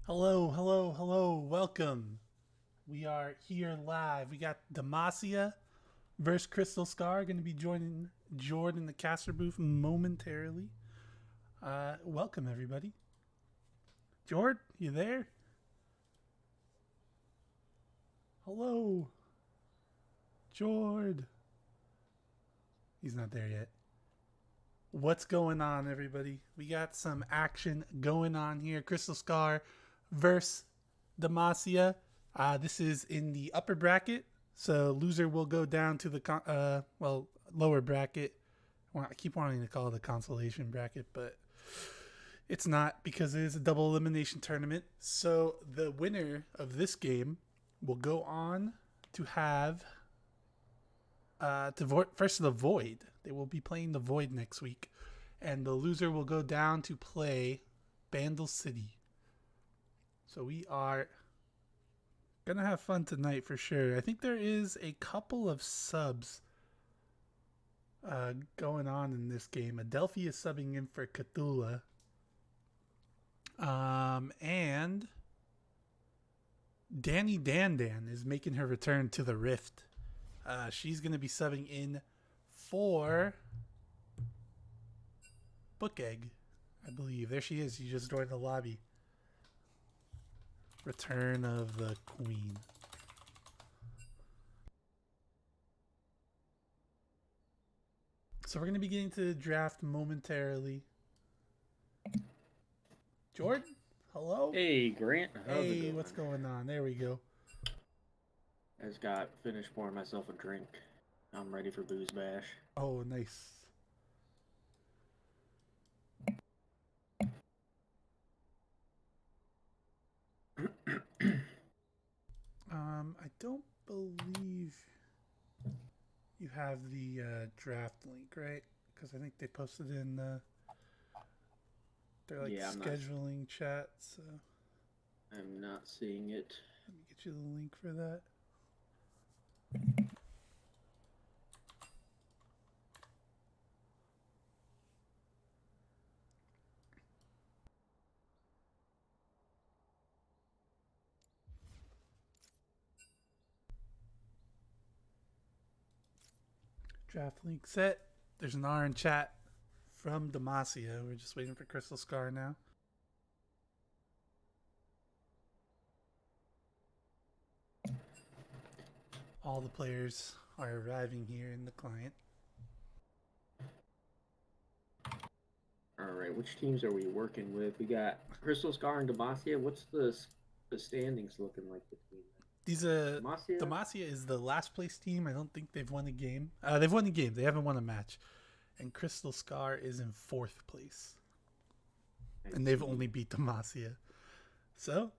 Hello, hello, hello, welcome. We are here live. We got Demacia versus Crystal Scar going to be joining Jordan in the caster booth momentarily. Welcome, everybody. Jord, you there? Hello. Jord. He's not there yet. What's going on, everybody? We got some action going on here. Crystal Scar versus Demacia. This is in the upper bracket, so loser will go down to the lower bracket. Well, I keep wanting to call it a consolation bracket, but it's not because it is a double elimination tournament. So the winner of this game will go on to have first the Void. They will be playing the Void next week, and the loser will go down to play Bandle City. So we are gonna have fun tonight for sure. I think there is a couple of subs going on in this game. Adelphi is subbing in for Cthulhu. And Danny Dan is making her return to the Rift. She's going to be subbing in for Book Egg, I believe. There she is. She just joined the lobby. Return of the Queen. So we're going to be getting to the draft momentarily. Jordan, hello? Hey, Grant. How's it Hey, going? what's going on? There we go. I just got finished pouring myself a drink. I'm ready for Booze Bash. Oh, nice. I don't believe you have the draft link, right? Because I think they posted in their scheduling chat. So I'm not seeing it. let me get you the link for that. Draft link set. There's an R in chat from Demacia. We're just waiting for Crystal Scar now. All the players are arriving here in the client. All right, which teams are we working with? We got Crystal Scar and Demacia. What's the standings looking like between them? Demacia is the last place team. I don't think they've won a game. They've won a game. They haven't won a match. And Crystal Scar is in 4th place. And they've only beat Demacia. So?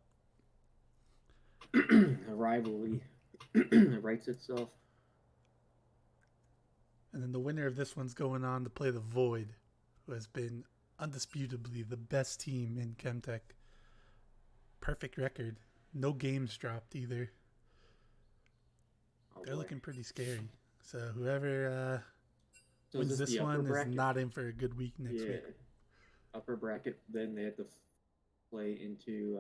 The rivalry writes itself. And then the winner of this one's going on to play the Void, who has been undisputably the best team in Chemtech. Perfect record. No games dropped either. They're looking pretty scary. So whoever wins this one is not in for a good week next week. Upper bracket, then they have to play into,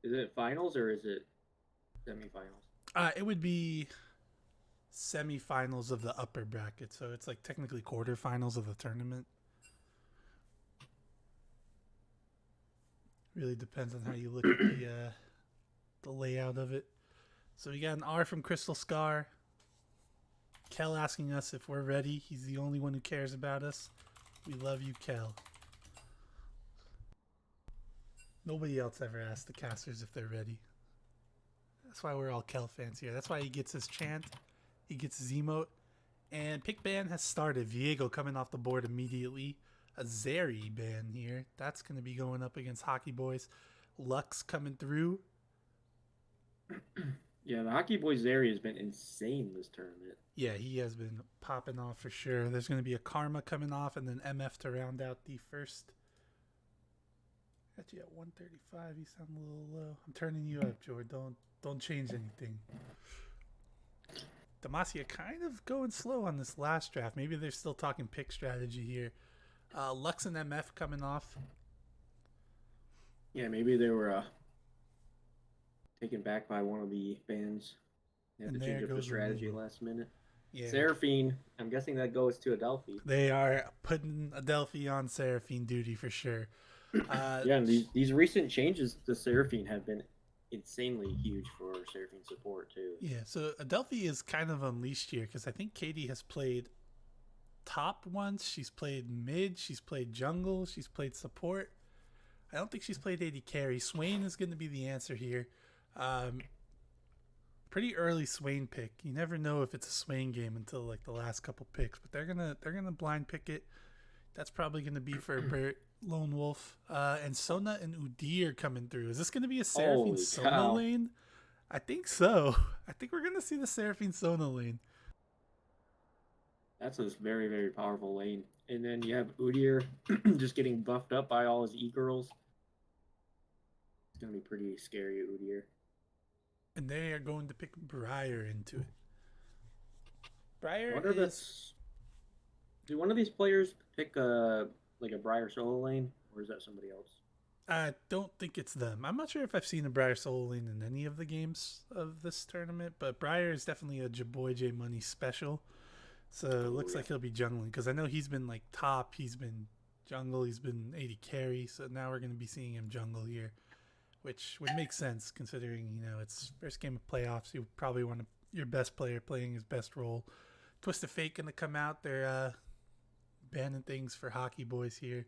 is it finals or is it semifinals? It would be semifinals of the upper bracket. So it's like technically quarterfinals of the tournament. Really depends on how you look at the layout of it. So we got an R from Crystal Scar. Kel asking us if we're ready. He's the only one who cares about us. We love you, Kel. Nobody else ever asks the casters if they're ready. That's why we're all Kel fans here. That's why he gets his chant. He gets his emote. And pick ban has started. Viego coming off the board immediately. A Zeri ban here. That's going to be going up against Hockey Boys. Lux coming through. Yeah, the Hockey Boys Zeri has been insane this tournament. Yeah, he has been popping off for sure. There's going to be a Karma coming off and then MF to round out the first. Got you at 135. You sound a little low. I'm turning you up, George. Don't change anything. Demacia kind of going slow on this last draft. Maybe they're still talking pick strategy here. Lux and MF coming off. Yeah, maybe they were taken back by one of the bands. They had And to there change up their goes strategy Removal. last minute. Yeah. Seraphine, I'm guessing that goes to Adelphi. They are putting Adelphi on Seraphine duty for sure. Uh, Yeah, and these recent changes to Seraphine have been insanely huge for Seraphine support too. yeah, so Adelphi is kind of unleashed here because I think Katie has played top once. She's played mid. She's played jungle. She's played support. I don't think she's played AD carry. Swain is going to be the answer here. Um, Pretty early Swain pick. You never know if it's a Swain game until like the last couple picks, but they're gonna blind pick it. That's probably gonna be for Bert Lone Wolf. And Sona and Udi are coming through. Is this gonna be a Seraphine Holy Sona cow. lane? I think so. I think we're gonna see the Seraphine Sona lane. That's a very, very powerful lane. And then you have Udyr just getting buffed up by all his e-girls. It's going to be pretty scary, Udyr. And they are going to pick Briar into it. I Briar wonder if is that's... Do one of these players pick a Briar solo lane? Or is that somebody else? I don't think it's them. I'm not sure if I've seen a Briar solo lane in any of the games of this tournament, but Briar is definitely a Jaboy J Money special. So it looks like he'll be jungling because I know he's been like top, he's been jungle, he's been 80 carry. So now we're going to be seeing him jungle here, which would make sense considering it's first game of playoffs. You probably want your best player playing his best role. Twisted Fate going to come out. They're banning things for hockey boys here.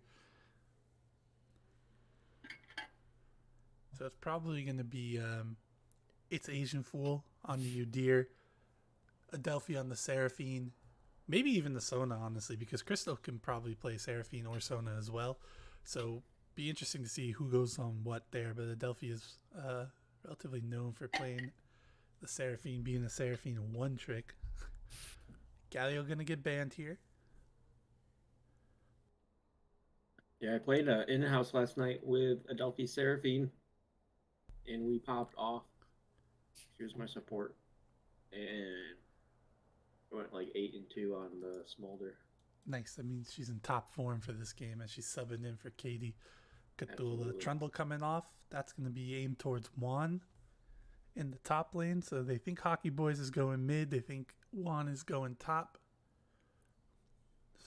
So it's probably going to be It's Asian Fool on the Udyr, Adelphi on the Seraphine, maybe even the Sona, honestly, because Crystal can probably play Seraphine or Sona as well. So be interesting to see who goes on what there. But Adelphi is relatively known for playing the Seraphine, being a Seraphine one trick. Galio going to get banned here. Yeah, I played in-house last night with Adelphi Seraphine, and we popped off. Here's my support, and I went like 8-2 on the Smolder. Nice. That means she's in top form for this game as she's subbing in for Katie. Cthulhu. Absolutely. Trundle coming off. That's going to be aimed towards Juan in the top lane. So they think Hockey Boys is going mid. They think Juan is going top.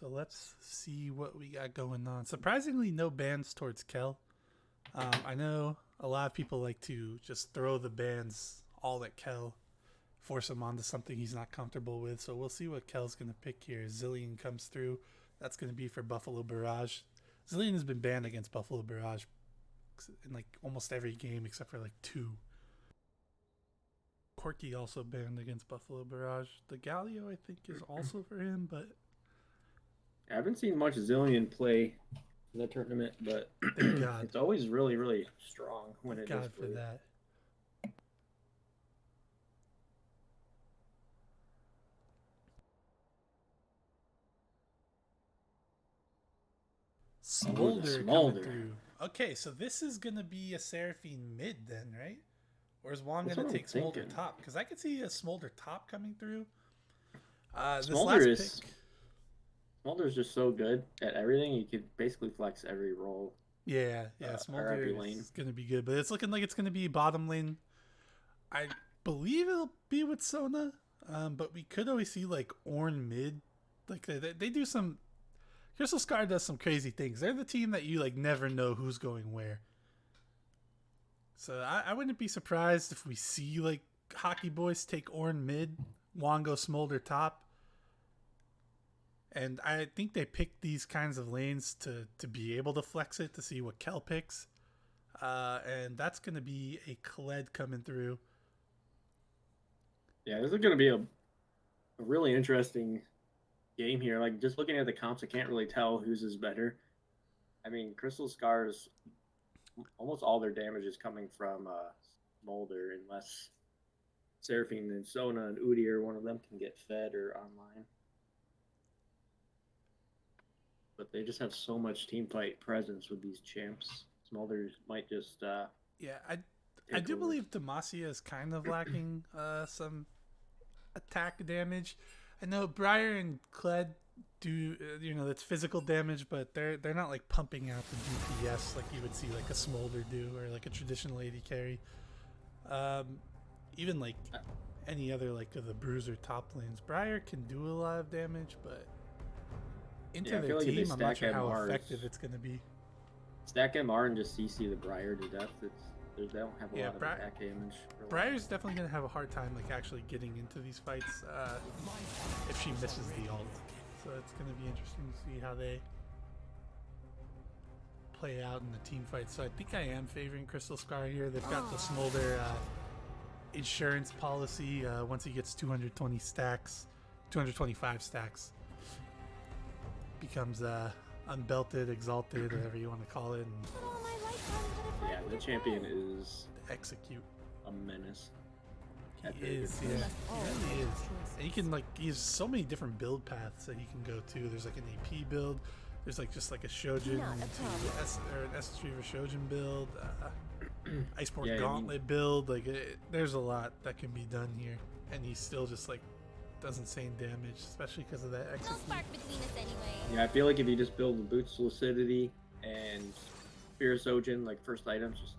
So let's see what we got going on. Surprisingly, no bans towards Kel. I know a lot of people like to just throw the bans all at Kel, force him onto something he's not comfortable with. So we'll see what Kel's going to pick here. Zillion comes through. That's going to be for Buffalo Barrage. Zillion has been banned against Buffalo Barrage in like almost every game except for like 2. Corky also banned against Buffalo Barrage. The Galio, I think, is also for him, but I haven't seen much Zillion play in the tournament, but thank God. it's always really, really strong when Thank it God is for that. Smolder coming through. Okay, so this is going to be a Seraphine mid then, right? Or is Juan going to take Smolder top? Because I could see a Smolder top coming through. Smolder's just so good at everything. He could basically flex every role. Yeah, Smolder is going to be good. But it's looking like it's going to be bottom lane. I believe it'll be with Sona. But we could always see like Ornn mid. Like they do some... Crystal Scar does some crazy things. They're the team that you like never know who's going where. So I wouldn't be surprised if we see like Hockey Boys take Ornn mid, Wango Smolder top. And I think they pick these kinds of lanes to be able to flex it, to see what Kel picks. And that's going to be a Kled coming through. Yeah, this is going to be a really interesting game here. Like, just looking at the comps, I can't really tell whose is better. I mean, Crystal Scars, almost all their damage is coming from Smolder, unless Seraphine and Sona and Udyr, one of them can get fed or online. But they just have so much team fight presence with these champs. Smolder might just I do believe Demacia is kind of lacking some attack damage. I know Briar and Kled do that's physical damage, but they're not like pumping out the DPS like you would see like a Smolder do or like a traditional AD carry. Um, even like Uh, any other like of the bruiser top lanes, Briar can do a lot of damage, but into yeah, I their feel like if they team, I'm not stack sure how MRs, effective it's going to be. stack MR and just CC the Briar to death, they don't have a Yeah, lot of attack damage for long. Briar's definitely going to have a hard time like actually getting into these fights if she misses the ult. So it's going to be interesting to see how they play out in the team fight. So I think I am favoring Crystal Scar here. They've got the Smolder insurance policy. Once he gets 220 stacks, 225 stacks, becomes unbelted, exalted, whatever you want to call it, and Yeah, the champion is execute. a menace. He is, yeah, he really is. And he can like he has so many different build paths that he can go to. There's like an AP build. There's like just like a Shojin or an S Retriever Shojin build. Iceborne Yeah, Gauntlet build. Like there's a lot that can be done here, and he still just like does insane damage, especially because of that No execute. spark between us anyway. Yeah, I feel like if you just build the Boots Lucidity and Fierce Ojin, like first items, just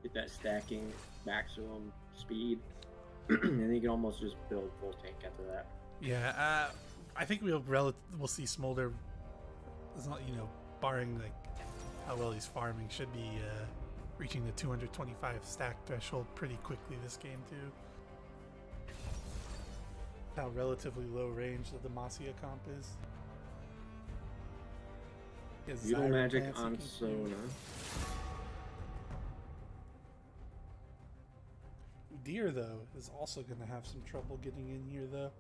get that stacking maximum speed, and then you can almost just build full tank after that. Yeah, I think we'll see Smolder. It's not, barring like how well he's farming, should be reaching the 225 stack threshold pretty quickly this game too. How relatively low range the Demacia comp is. Beetle Magic on Sona. Deer though is also going to have some trouble getting in here though.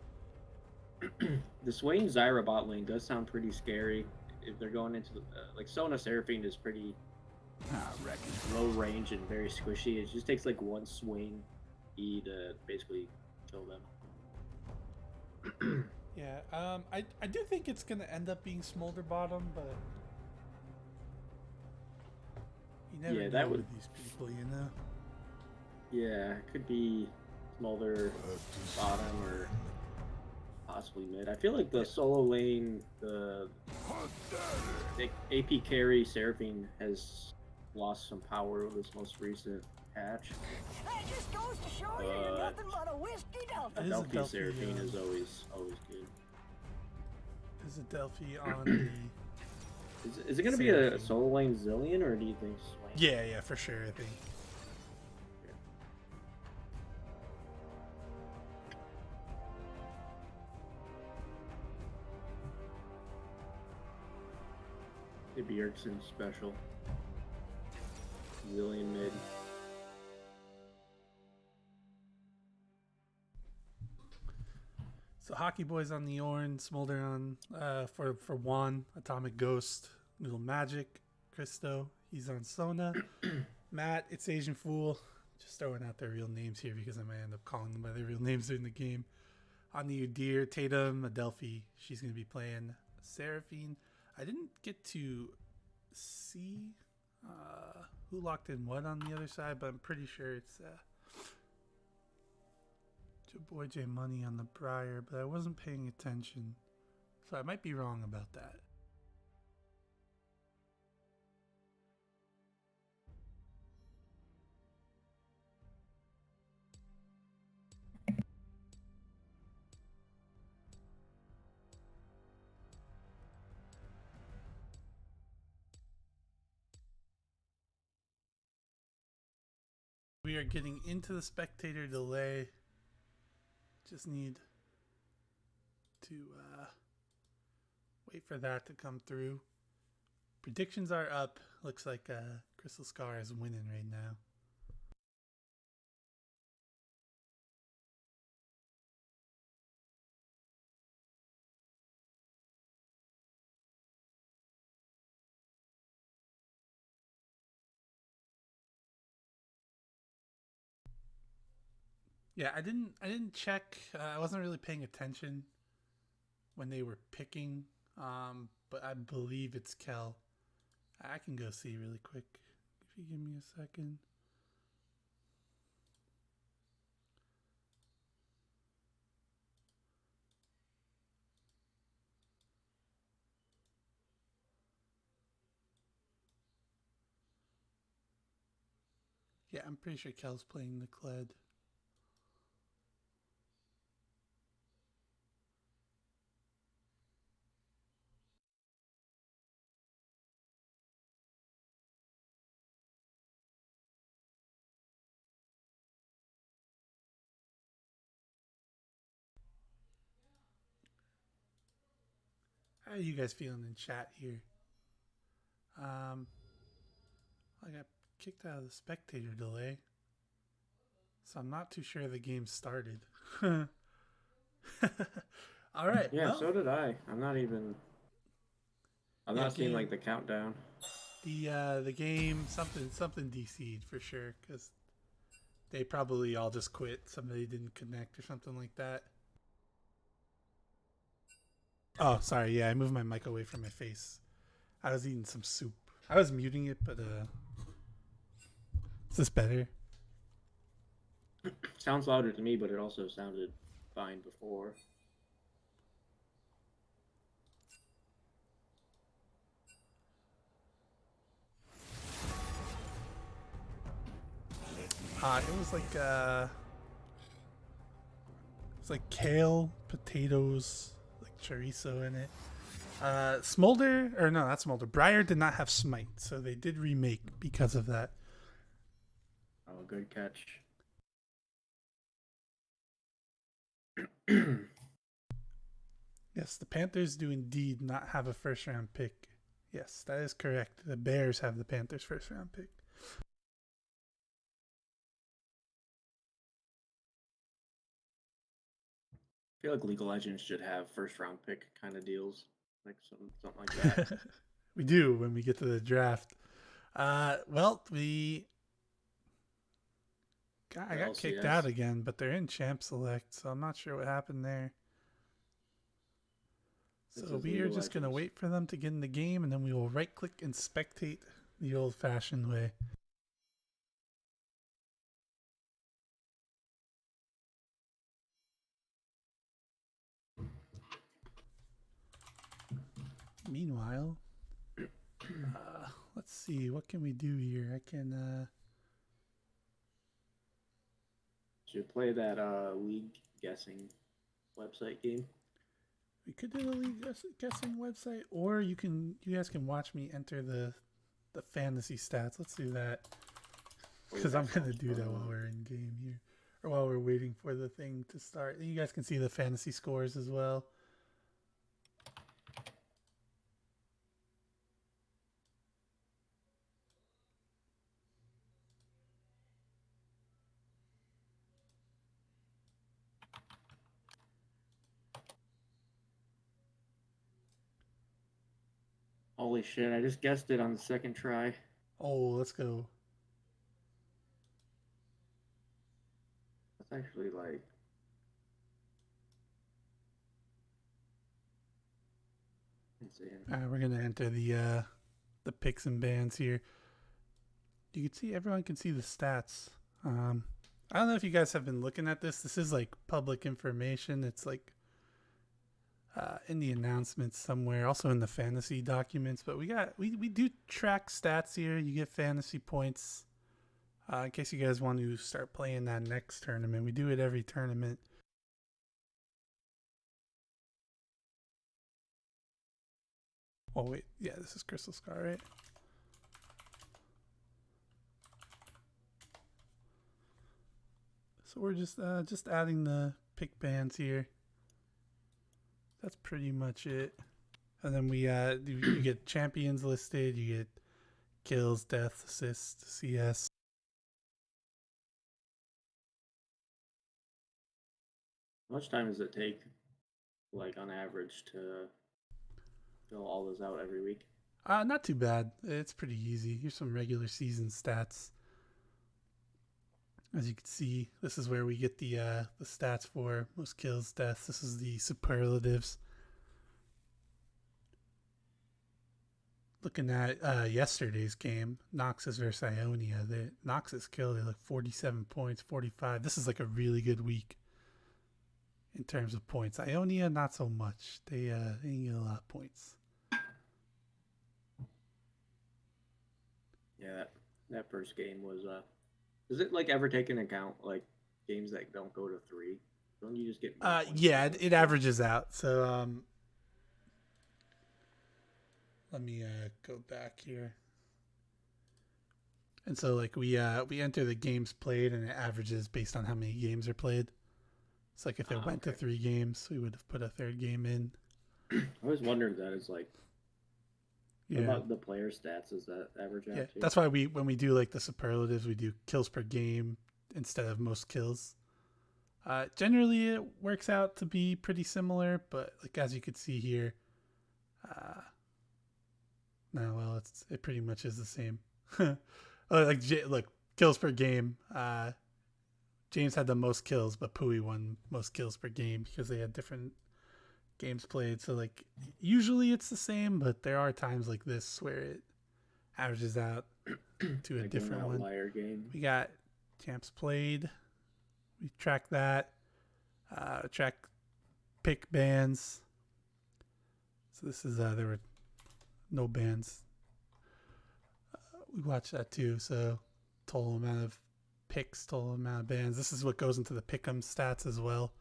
The Swain Zyra bot lane does sound pretty scary. If they're going into the like Sona Seraphine is pretty low range and very squishy. It just takes like one swing E to basically kill them. Yeah, I do think it's gonna end up being Smolder bottom, but you never know that would. with these people, you know. Yeah, it could be Smolder bottom or possibly mid. I feel like the solo lane, the AP carry Seraphine has lost some power with this most recent patch. That just goes to show you nothing but a whiskey Delta. Delphi Seraphine is always good. Is it Delphi on the? Is it going to be a solo lane Zillion, or do you think Swain? Yeah, for sure. I think. Maybe Bjergsen special. Zillion mid. So Hockey Boys on the Orn, Smolder on for Juan, Atomic Ghost, Little Magic, Christo, he's on Sona. Matt, it's Asian Fool. Just throwing out their real names here because I might end up calling them by their real names during the game. On the Udyr, Tatum, Adelphi. She's going to be playing Seraphine. I didn't get to see who locked in what on the other side, but I'm pretty sure it's your boy J Money on the Briar, but I wasn't paying attention, so I might be wrong about that. We are getting into the spectator delay. Just need to wait for that to come through. Predictions are up. Looks like Crystal Scar is winning right now. Yeah, I didn't check. I wasn't really paying attention when they were picking, but I believe it's Kel. I can go see really quick if you give me a second. Yeah, I'm pretty sure Kel's playing the Kled. How are you guys feeling in chat here? I got kicked out of the spectator delay, so I'm not too sure the game started. All right, Yeah, well, so did I. I'm not yeah, seeing game like the countdown. the game something DC'd for sure because they probably all just quit. Somebody didn't connect or something like that. Oh, sorry. Yeah, I moved my mic away from my face. I was eating some soup. I was muting it, but is this better? Sounds louder to me, but it also sounded fine before. It was like it's like kale, potatoes, like chorizo in it. Smolder or no, not Smolder. Briar did not have Smite, so they did remake because of that. Oh, good catch. Yes, the Panthers do indeed not have a first round pick. Yes, that is correct. The Bears have the Panthers' first round pick. I feel like League of Legends should have first round pick kind of deals, like something like that. We do when we get to the draft. Well, I got kicked out LCS. again, but they're in Champ Select, so I'm not sure what happened there. This So is we League are of just going to Legends. wait for them to get in the game, and then we will right click and spectate the old fashioned way. Meanwhile, let's see, what can we do here? I can, Should play that league guessing website game. we could do the league guessing website, or you guys can watch me enter the fantasy stats. Let's do that. Because I'm going to do that while we're in game here. Or while we're waiting for the thing to start. You guys can see the fantasy scores as well. Holy shit! I just guessed it on the second try. Oh, let's go. That's actually like insane. We're going to enter the picks and bans here. You can see, everyone can see the stats. I don't know if you guys have been looking at this. This is like public information. It's like in the announcements somewhere, also in the fantasy documents. But we do track stats here. You get fantasy points. In case you guys want to start playing that next tournament, we do it every tournament. Oh wait, yeah, this is Crystal Scar, right? So we're just adding the pick bands here. That's pretty much it. And then we you get champions listed, you get kills, death, assist, CS. How much time does it take, like on average, to fill all those out every week? Not too bad. It's pretty easy. Here's some regular season stats. As you can see, this is where we get the stats for most kills, deaths. This is the superlatives. Looking at yesterday's game, Noxus versus Ionia. Noxus killed it like 47 points, 45. This is like a really good week in terms of points. Ionia, not so much. They didn't get a lot of points. Yeah, that first game was Does it like ever take into account like games that don't go to 3? Don't you just get more points? Yeah, it averages out. So let me go back here. And so like we enter the games played and it averages based on how many games are played. It's like if it went to 3 games, we would have put a third game in. I always wondered that. It's like, Yeah. what about the player stats? Is that average out too? That's why when we do like the superlatives, we do kills per game instead of most kills. Generally, it works out to be pretty similar, but like as you could see here, no, well, it pretty much is the same. Look, kills per game. James had the most kills, but Pui won most kills per game because they had different games played. So like usually it's the same, but there are times like this where it averages out to a like different an one. outlier game. We got champs played. We track that. Track pick bans. So this is there were no bans. We watched that too. So total amount of picks, total amount of bans. This is what goes into the pick'em stats as well.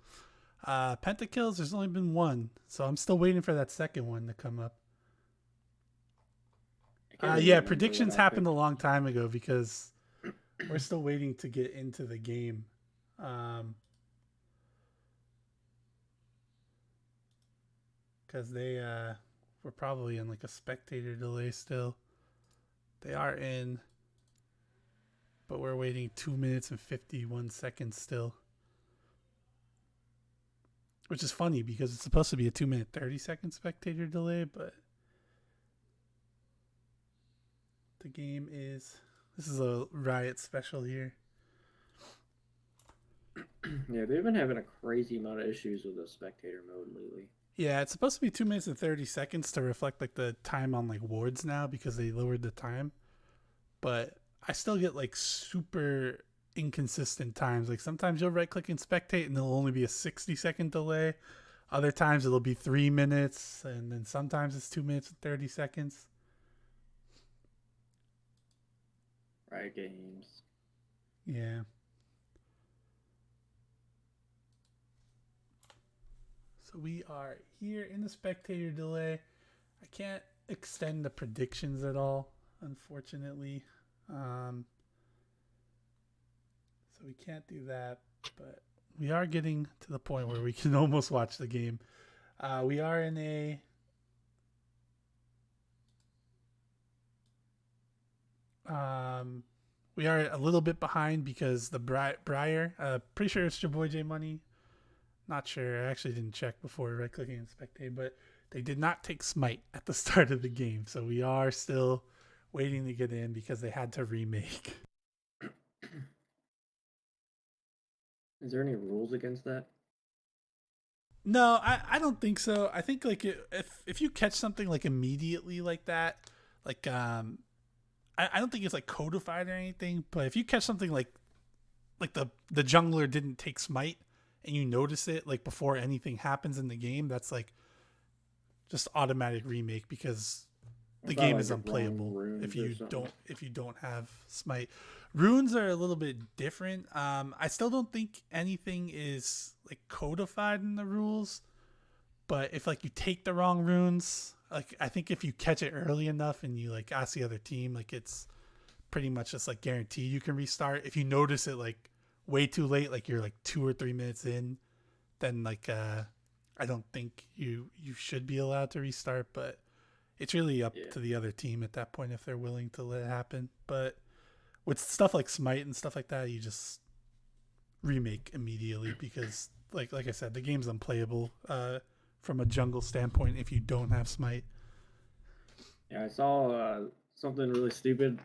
Pentakills, there's only been 1, so I'm still waiting for that second one to come up. Yeah, predictions happened a long time ago because we're still waiting to get into the game. Because they were probably in like a spectator delay still. They are in, but we're waiting 2 minutes and 51 seconds still. Which is funny because it's supposed to be a 2-minute 30-second spectator delay, but the game is... This is a Riot special here. Yeah, they've been having a crazy amount of issues with the spectator mode lately. Yeah, it's supposed to be 2 minutes and 30 seconds to reflect like the time on like wards now because they lowered the time. But I still get like super inconsistent times. Like sometimes you'll right click and spectate and there'll only be a 60-second delay. Other times it'll be 3 minutes, and then sometimes it's 2 minutes and 30 seconds. Riot Games. Yeah. So we are here in the spectator delay. I can't extend the predictions at all, unfortunately. So we can't do that, but we are getting to the point where we can almost watch the game. We are in a... we are a little bit behind because the Briar, pretty sure it's your boy J Money. Not sure. I actually didn't check before right clicking and spectate, but they did not take Smite at the start of the game. So we are still waiting to get in because they had to remake. Is there any rules against that? No, I don't think so. I think like if you catch something like immediately like that, like I don't think it's like codified or anything, but if you catch something like the jungler didn't take Smite and you notice it like before anything happens in the game, that's like just automatic remake because the game like is unplayable if you something? don't have Smite. Runes are a little bit different. I still don't think anything is like codified in the rules, but if like you take the wrong runes, like I think if you catch it early enough and you like ask the other team, like it's pretty much just like guarantee you can restart. If you notice it like way too late, like you're like 2 or 3 minutes in, then like I don't think you should be allowed to restart, but it's really up to the other team at that point if they're willing to let it happen. But with stuff like Smite and stuff like that, you just remake immediately because like I said, the game's unplayable from a jungle standpoint if you don't have Smite. Yeah, I saw something really stupid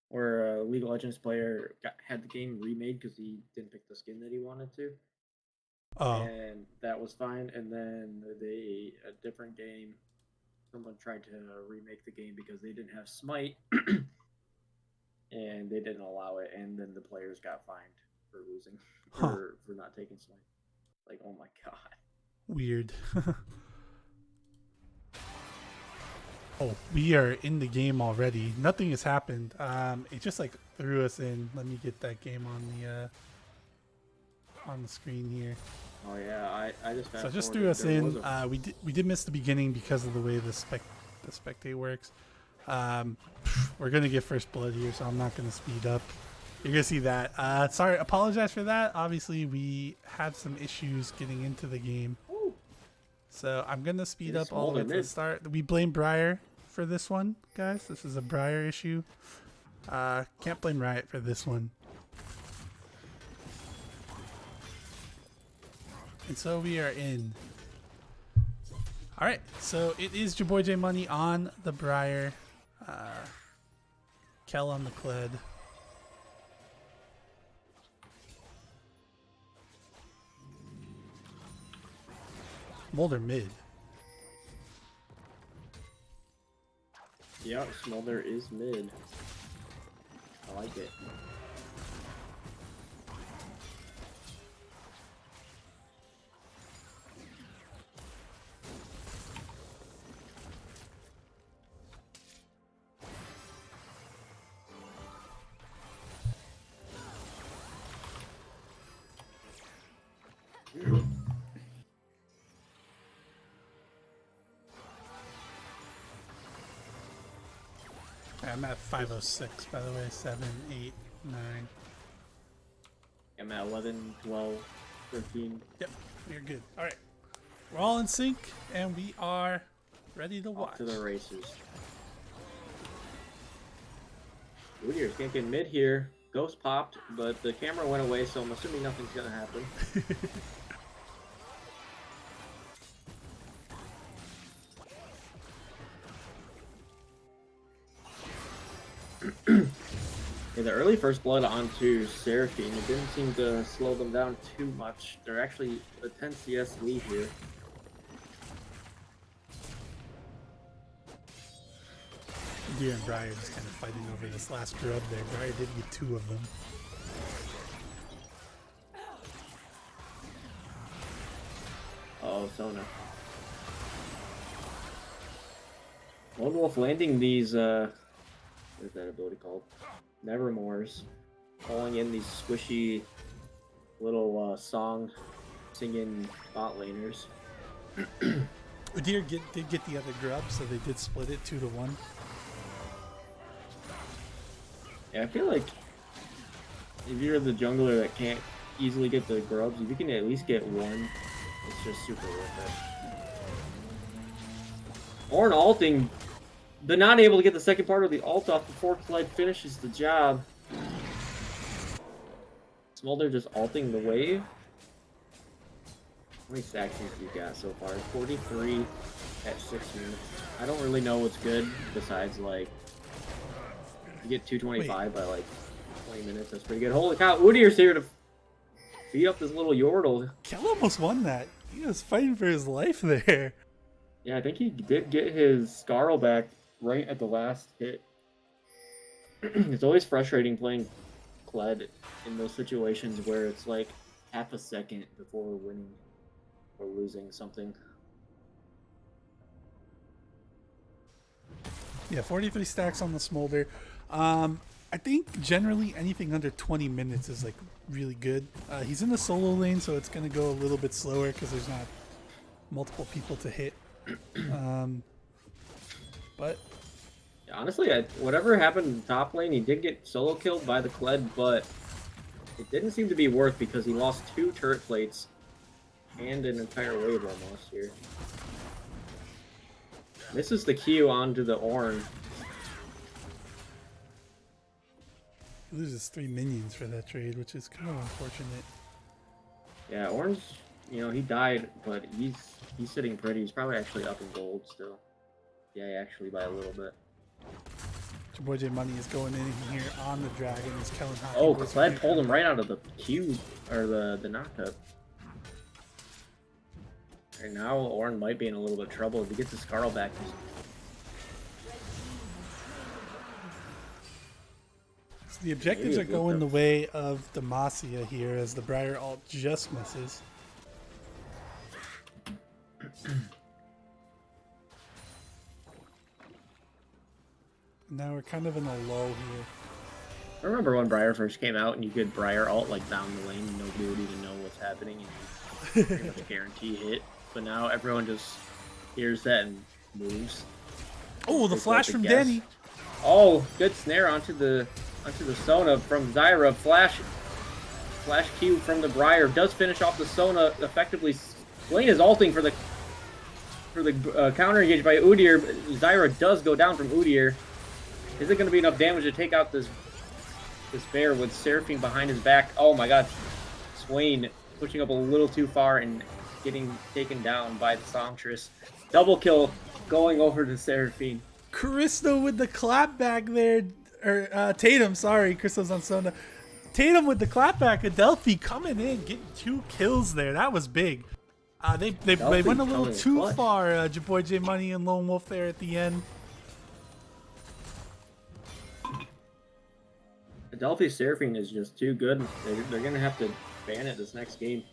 where a League of Legends player had the game remade because he didn't pick the skin that he wanted to. Oh. And that was fine. And then a different game, someone tried to remake the game because they didn't have Smite, and they didn't allow it. And then the players got fined for losing, for not taking Smite. Like, oh my god. Weird. Oh, we are in the game already. Nothing has happened. It just like threw us in. Let me get that game on the screen here. Oh yeah, I just So just fast-forwarded. threw us There in. was a- We did miss the beginning because of the way the spectate works. We're gonna get first blood here, so I'm not gonna speed up. You're gonna see that. Sorry, apologize for that. Obviously, we had some issues getting into the game, Ooh, so I'm gonna speed It's up all the way to Smolder the mid. start. We blame Briar for this one, guys. This is a Briar issue. Can't blame Riot for this one. And so we are in. All right, so it is your boy J Money on the Briar, Kel on the Kled. Molder mid. Yeah, Smolder is mid. I like it. I'm at 506, by the way. 7, 8, 9. I'm at 11, 12, 13. Yep, we're good. All right, we're all in sync, and we are ready to watch. Off to the races. Weird, can't get mid here. Ghost popped, but the camera went away, so I'm assuming nothing's gonna happen. Yeah, the early first blood onto Seraphine, it didn't seem to slow them down too much. They're actually a 10 CS lead here. Deer and Briar just kind of fighting over this last grub there. Briar did get 2 of them. Oh, Sona. Lone Wolf landing these, what is that ability called? Nevermores. Calling in these squishy little song singing bot laners. Deer did get the other grub, so they did split it 2 to 1. Yeah, I feel like if you're the jungler that can't easily get the grubs, if you can at least get one, it's just super worth it. Or an alting, but not able to get the second part of the ult off before Clyde finishes the job. Smolder just alting the wave. How many stacks have you got so far? 43 at 6 minutes. I don't really know what's good besides like you get 225 by like 20 minutes. That's pretty good. Holy cow, Udyr's here to beat up this little Yordle. Kel almost won that. He was fighting for his life there. Yeah, I think he did get his Scarl back right at the last hit. It's always frustrating playing Kled in those situations where it's like half a second before we're winning or losing something. Yeah, 43 stacks on the Smolder. I think generally anything under 20 minutes is like really good. He's in the solo lane, so it's going to go a little bit slower because there's not multiple people to hit. But Yeah, honestly, whatever happened in the top lane, he did get solo killed by the Kled, but it didn't seem to be worth because he lost 2 turret plates and an entire wave almost here. Misses the Q onto the Ornn. he loses 3 minions for that trade, which is kind of unfortunate. Yeah, Ornn's, he died, but he's sitting pretty. He's probably actually up in gold still. Yeah, actually by a little bit. Your boy J Money is going in here on the dragon. He's killing Hockey. Oh, Kled pulled him right out of the Q, or the knockup. And now Ornn might be in a little bit of trouble. If he gets his Scarl back, So the objectives are going the way of Demacia here as the Briar ult just misses. Now we're kind of in a lull here. I remember when Briar first came out and you could Briar ult like down the lane and nobody would even know what's happening and you pretty much guarantee hit. But now everyone just hears that and moves. Oh, the It's flash like a from guess. Denny. Oh, good snare onto the Sona from Zyra. Flash Q from the Briar does finish off the Sona effectively. Blaine is ulting for the counter engage by Udyr. Zyra does go down from Udyr. Is it going to be enough damage to take out this bear with Seraphine behind his back? Oh my god. Swain pushing up a little too far and getting taken down by the Songstress. Double kill going over to Seraphine. Crystal with the clap back there. Or Tatum, sorry. Crystal's on Sona. Tatum with the clap back. Adelphi coming in, getting 2 kills there. That was big. They went a little too far, Jaboy J Money and Lone Wolf there at the end. Adelphi Seraphine is just too good. They're going to have to ban it this next game.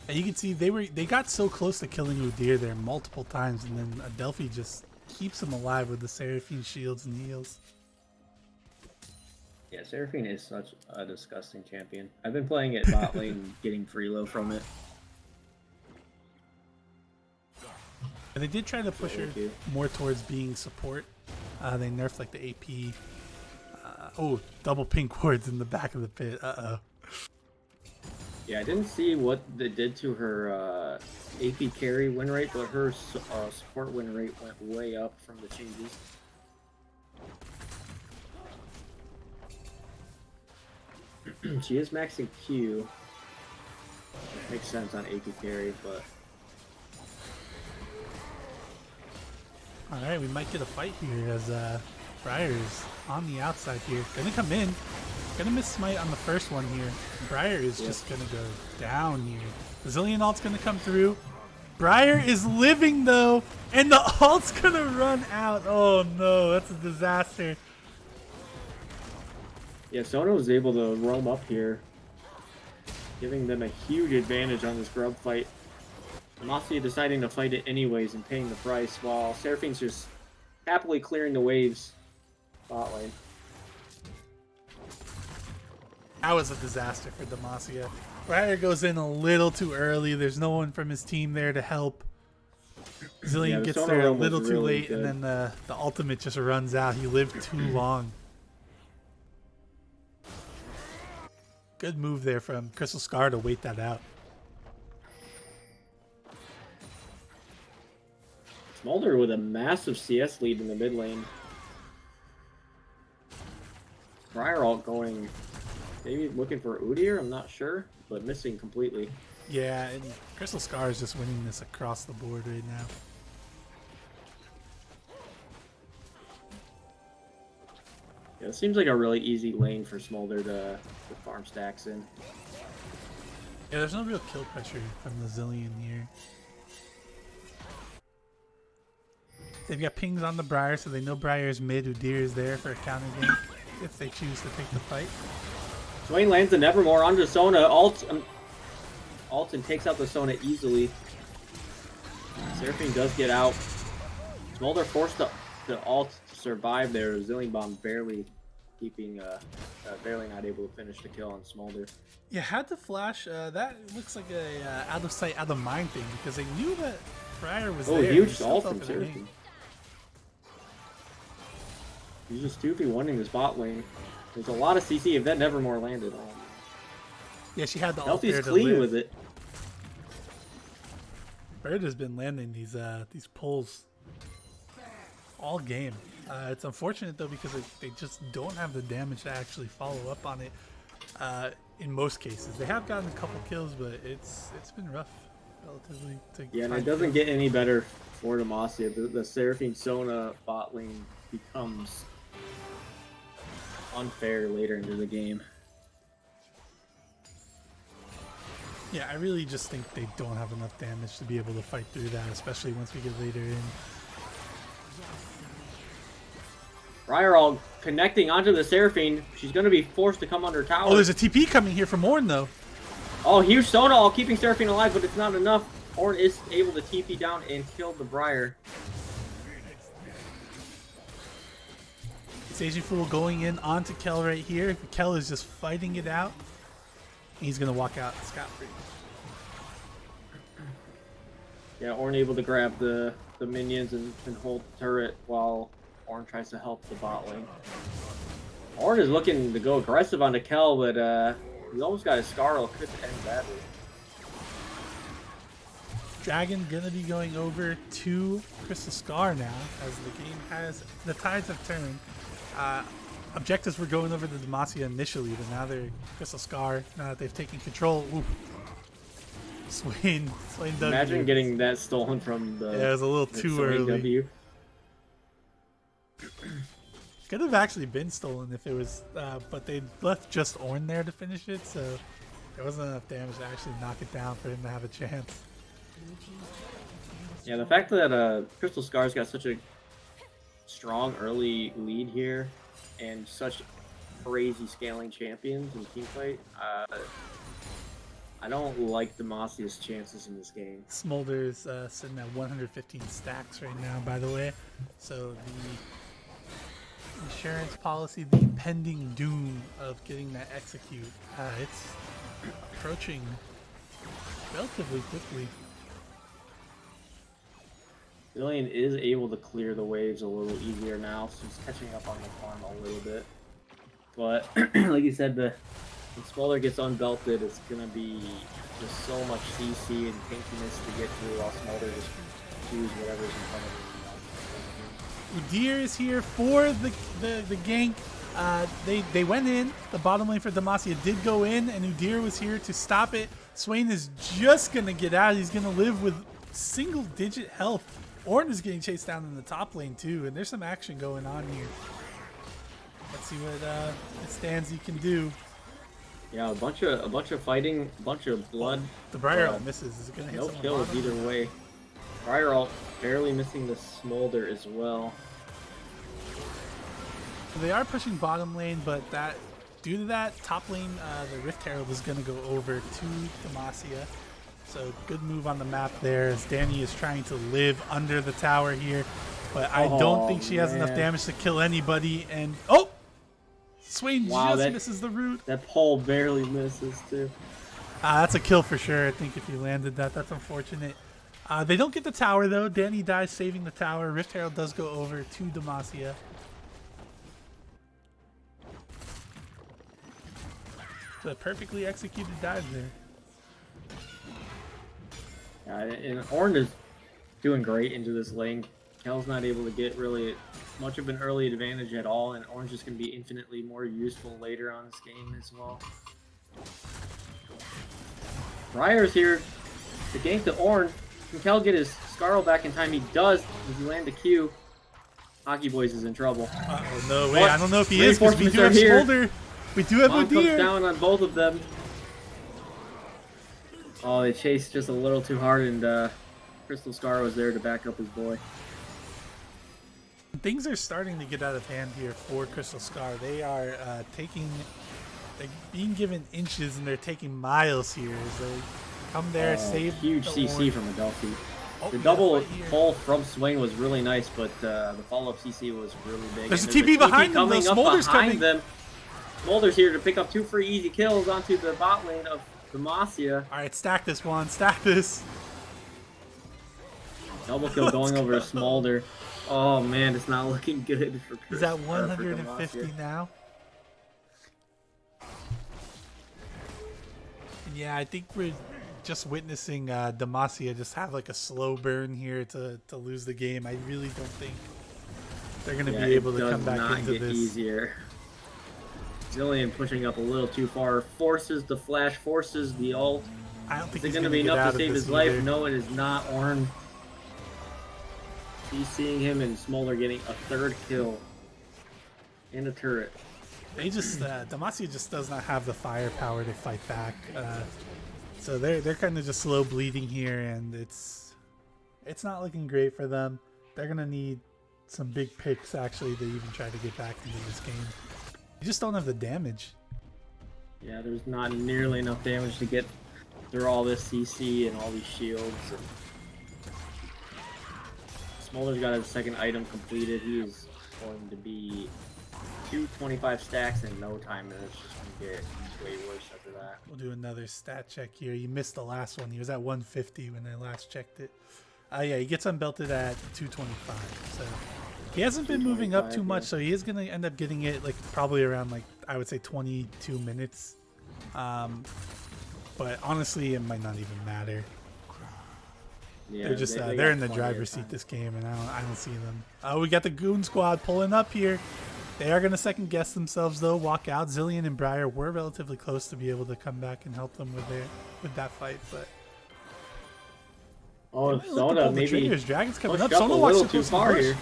And you can see they got so close to killing Udyr there multiple times, and then Adelphi just keeps him alive with the Seraphine shields and heals. Yeah, Seraphine is such a disgusting champion. I've been playing it bot lane and getting free low from it. And they did try to push her more towards being support. They nerfed like the AP. Oh, double pink wards in the back of the pit. Uh-oh. Yeah, I didn't see what they did to her AP carry win rate, but her support win rate went way up from the changes. She is maxing Q. Makes sense on AP carry, but... Alright, we might get a fight here as Briar's on the outside here. Gonna come in. Gonna miss smite on the first one here. Briar is just gonna go down here. Brazilian ult's gonna come through. Briar is living though, and the ult's gonna run out. Oh no, that's a disaster. Yeah, Sona was able to roam up here, giving them a huge advantage on this grub fight. Demacia deciding to fight it anyways and paying the price, while Seraphine's just happily clearing the waves bot lane. That was a disaster for Demacia. Briar goes in a little too early. There's no one from his team there to help. Zillion the gets Sona there a roam was little too really late, good. and then the ultimate just runs out. He lived too long. Good move there from Crystal Scar to wait that out. Smolder with a massive CS lead in the mid lane. Briar ult going, maybe looking for Udyr, I'm not sure, but missing completely. Yeah, and Crystal Scar is just winning this across the board right now. Yeah, it seems like a really easy lane for Smolder to farm stacks in. Yeah, there's no real kill pressure from the Zillion here. They've got pings on the Briar, so they know Briar's mid. Udyr is there for a counter game if they choose to take the fight. Swain lands the Nevermore onto Sona, ult and takes out the Sona easily. Seraphine does get out. Smolder forced the ult to survive there. Zillion Bomb barely not able to finish the kill on Smolder. Yeah, had to flash. That looks like a out of sight, out of mind thing because they knew that Briar was there. Huge ult from Seraphine. He's just 2v1ing this bot lane. There's a lot of CC if that Nevermore landed on. Yeah, she had the ult there Healthy's to clean live. with it. Bird has been landing these pulls all game. It's unfortunate though because they just don't have the damage to actually follow up on it. In most cases, they have gotten a couple kills, but it's been rough relatively. Yeah, and it doesn't get any better for Demacia. The Seraphine Sona bot lane becomes unfair later into the game. Yeah, I really just think they don't have enough damage to be able to fight through that, especially once we get later in. Briar all connecting onto the Seraphine. She's going to be forced to come under tower. Oh, there's a TP coming here from Ornn, though. Oh, huge Sona all keeping Seraphine alive, but it's not enough. Ornn is able to TP down and kill the Briar. Sage Fool going in onto Kel right here. Kel is just fighting it out. He's gonna walk out scot-free. Yeah, Ornn able to grab the minions and hold the turret while Ornn tries to help the bot lane. Ornn is looking to go aggressive onto Kel, but he almost got his Scarl. Could end badly. Dragon gonna be going over to Crystal Scar now, as the game has the tides have turned. Objectives were going over to Demacia initially, but now they're Crystal Scar. Now that they've taken control, oof. Swain W. Imagine getting that stolen from the. Yeah, it was a little too Swain early. W. Could have actually been stolen if it was, but they left just Ornn there to finish it, so there wasn't enough damage to actually knock it down for him to have a chance. Yeah, the fact that Crystal Scar's got such a strong early lead here and such crazy scaling champions in teamfight, I don't like Demacia's chances in this game. Smolder's sitting at 115 stacks right now, by the way. So the insurance policy, the impending doom of getting that execute, it's approaching relatively quickly. Zillion is able to clear the waves a little easier now, so he's catching up on the farm a little bit. But like you said, when Smolder gets unbelted, it's gonna be just so much CC and tankiness to get through, while Smolder just choose whatever's in front of him. Udyr is here for the gank. They went in. The bottom lane for Demacia did go in, and Udyr was here to stop it. Swain is just gonna get out. He's gonna live with single-digit health. Ornn is getting chased down in the top lane too, and there's some action going on here. Let's see what Stanzi can do. Yeah, a bunch of fighting, a bunch of blood. The Briar ult misses. Is it gonna hit No someone kills bottom? either way. Briar ult barely missing the Smolder as well. They are pushing bottom lane, but due to that, top lane, the Rift Herald is going to go over to Demacia. So good move on the map there, as Danny is trying to live under the tower here. But I don't think she has enough damage to kill anybody. And Swain just misses the root. That pole barely misses too. That's a kill for sure. I think if he landed that, that's unfortunate. They don't get the tower though. Danny dies saving the tower. Rift Herald does go over to Demacia. So a perfectly executed dive there. Yeah, and Ornn is doing great into this lane. Kel's not able to get really much of an early advantage at all, and Ornn's just going to be infinitely more useful later on this game as well. Briar's here to gank the Ornn. Can Kel get his Scarl back in time? He does. Does he land the Q? Hockey Boys is in trouble. Uh-oh, no way. I don't know if he is, because we do have here. Smolder. We do have Mom comes Udyr. down on both of them. Oh, they chased just a little too hard, and Crystal Scar was there to back up his boy. Things are starting to get out of hand here for Crystal Scar. They are they're being given inches, and they're taking miles here as they come there, save huge the CC Ornn. from Adelphi. Oh, The we got a double fight here. pull from Swain was really nice, but the follow-up CC was really big. There's And a TP behind them, though. coming up Smolder's behind coming. them. Smolder's here to pick up 2 free easy kills onto the bot lane of Demacia. All right, stack this one. Stack this. Double kill going over to Smolder. Oh man, it's not looking good for Chris. He's at 150 now. Yeah, I think we're just witnessing Demacia just have like a slow burn here to lose the game. I really don't think they're going to be able to come back into this. Easier. Zillion pushing up a little too far, forces the flash, forces the ult. I don't think Is he's it going to gonna be get out enough of to save this his life? either. No, it is not. Ornn. He's seeing him and Smolder getting a 3rd kill and a turret. They just Demacia just does not have the firepower to fight back. So they're kind of just slow bleeding here, and it's not looking great for them. They're gonna need some big picks actually to even try to get back into this game. You just don't have the damage. Yeah, there's not nearly enough damage to get through all this CC and all these shields. Smolder's got his 2nd item completed. He is going to be two 25 stacks in no time, and it's just gonna get way worse after that. We'll do another stat check here. You missed the last one. He was at 150 when I last checked it. Yeah, he gets unbelted at 225. So he hasn't been moving up too much, yeah. so he is going to end up getting it like probably around like I would say 22 minutes. But honestly, it might not even matter. Yeah, They're just they they're got in the plenty of driver's seat time. this game, and I don't see them. We got the Goon Squad pulling up here. They are going to second guess themselves though, walk out. Zillion and Briar were relatively close to be able to come back and help them with that fight, but Oh, they might look to Sona pull the maybe triggers. Dragon's coming up. pushed up a Sona walks little too too close far to the here.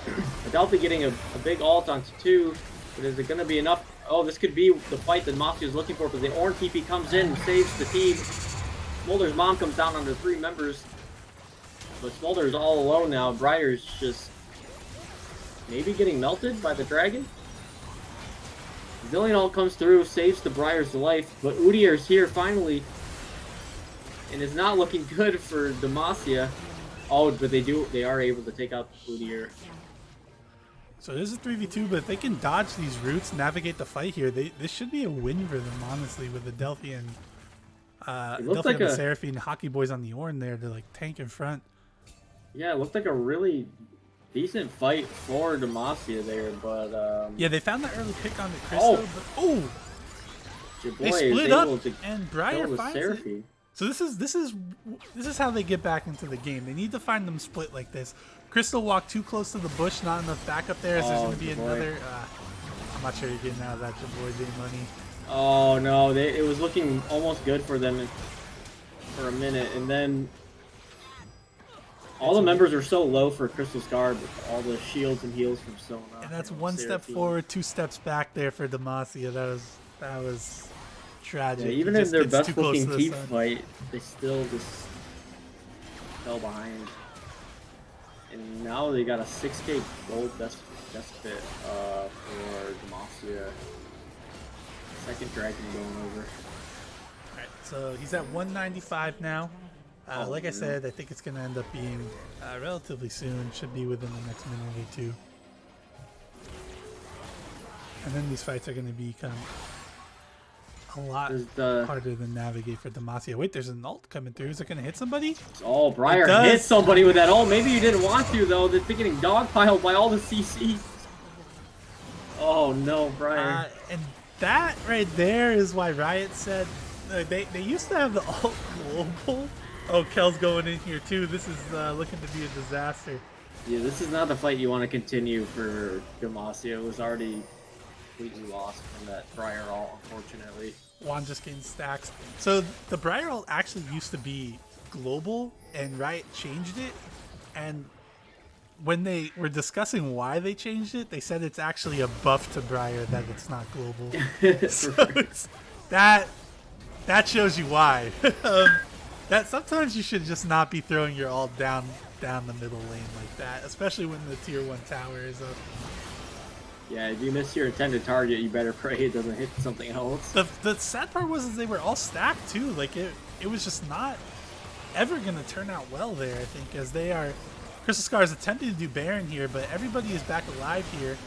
bush. Adelphi getting a big ult onto 2, but is it going to be enough? Oh, this could be the fight that Demacia is looking for, but the Ornn TP comes in and saves the team. Smolder's mom comes down under 3 members, but Smolder is all alone now. Briar's just maybe getting melted by the dragon. Zillion ult comes through, saves the Briar's life, but Udyr's here finally, and it's not looking good for Demacia. Oh, but they are able to take out Udyr. So this is 3v2, but if they can dodge these roots, navigate the fight here, this should be a win for them, honestly, with Adelphi and looked Adelphi like and the a- Seraphine Hockey Boys on the Ornn there to like tank in front. Yeah, it looked like a really decent fight for Demacia there, but Yeah, they found that early pick on the Chris, Oh. though, but oh, your they boy split is up able to and kill Briar the finds it. Seraphine. So this is how they get back into the game. They need to find them split like this. Crystal walked too close to the bush, not enough backup there. So there's Oh, going to be your boy. another. I'm not sure you're getting out of that, your boy, Money. Oh no, it was looking almost good for them for a minute, and then all the members are so low for Crystal Scar, but all the shields and heals from Sona. And that's and one step Seraphine. forward, 2 steps back there for Demacia. That was tragic. Yeah, He even in just their gets too best close looking to the team sun. fight, they still just fell behind. And now they got a 6k gold best fit for Demacia. Second dragon going over. Alright, so he's at 195 now. Like I man. said, I think it's going to end up being relatively soon. Should be within the next minute or two. And then these fights are going to become a lot There's the harder to navigate for Demacia. Wait, there's an ult coming through. Is it going to hit somebody? Oh, Briar It does. hit somebody with that ult. Maybe you didn't want to, though. They're getting dogpiled by all the CCs. Oh, no, Briar. And that right there is why Riot said they used to have the ult global. Oh, Kel's going in here too. This is looking to be a disaster. Yeah, this is not the fight you want to continue for Demacia. It was already completely lost from that Briar ult, unfortunately. Juan just getting stacks. So the Briar ult actually used to be global, and Riot changed it. And when they were discussing why they changed it, they said it's actually a buff to Briar that it's not global. So it's, that shows you why. That sometimes you should just not be throwing your ult down the middle lane like that, especially when the tier 1 tower is up. Yeah, if you miss your intended target, you better pray it doesn't hit something else. The sad part was is they were all stacked too. Like it was just not ever gonna turn out well there. I think as they are, Crystal Scar is attempting to do Baron here, but everybody is back alive here.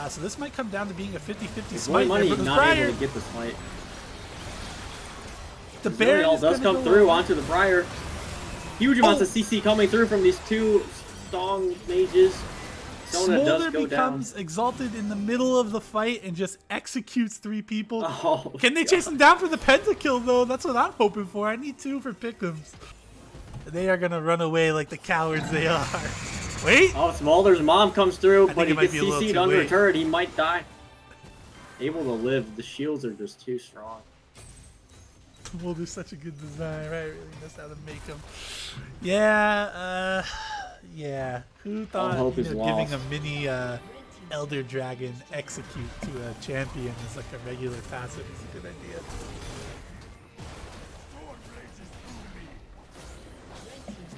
So this might come down to being a 50-50 smite. Money There, but not Briar, able to get the smite. the Zillion Baron ult is does gonna come go through over. onto the Briar. Huge amounts Oh. of CC coming through from these two Song mages. Sona does Smolder go down. becomes exalted in the middle of the fight and just executes 3 people. Oh, Can they chase him down for the pentakill though? That's what I'm hoping for. I need 2 for pick'ems. They are gonna run away like the cowards they are. Wait! Oh, Smolder's mom comes through, I but think he it might gets be a little CC'd too under a late. turret. He might die. Able to live. The shields are just too strong. Smolder's such a good design, right? Really knows how to make them. Yeah, yeah. Who thought hope is giving lost. a mini Elder Dragon execute to a champion is like a regular passive is a good idea.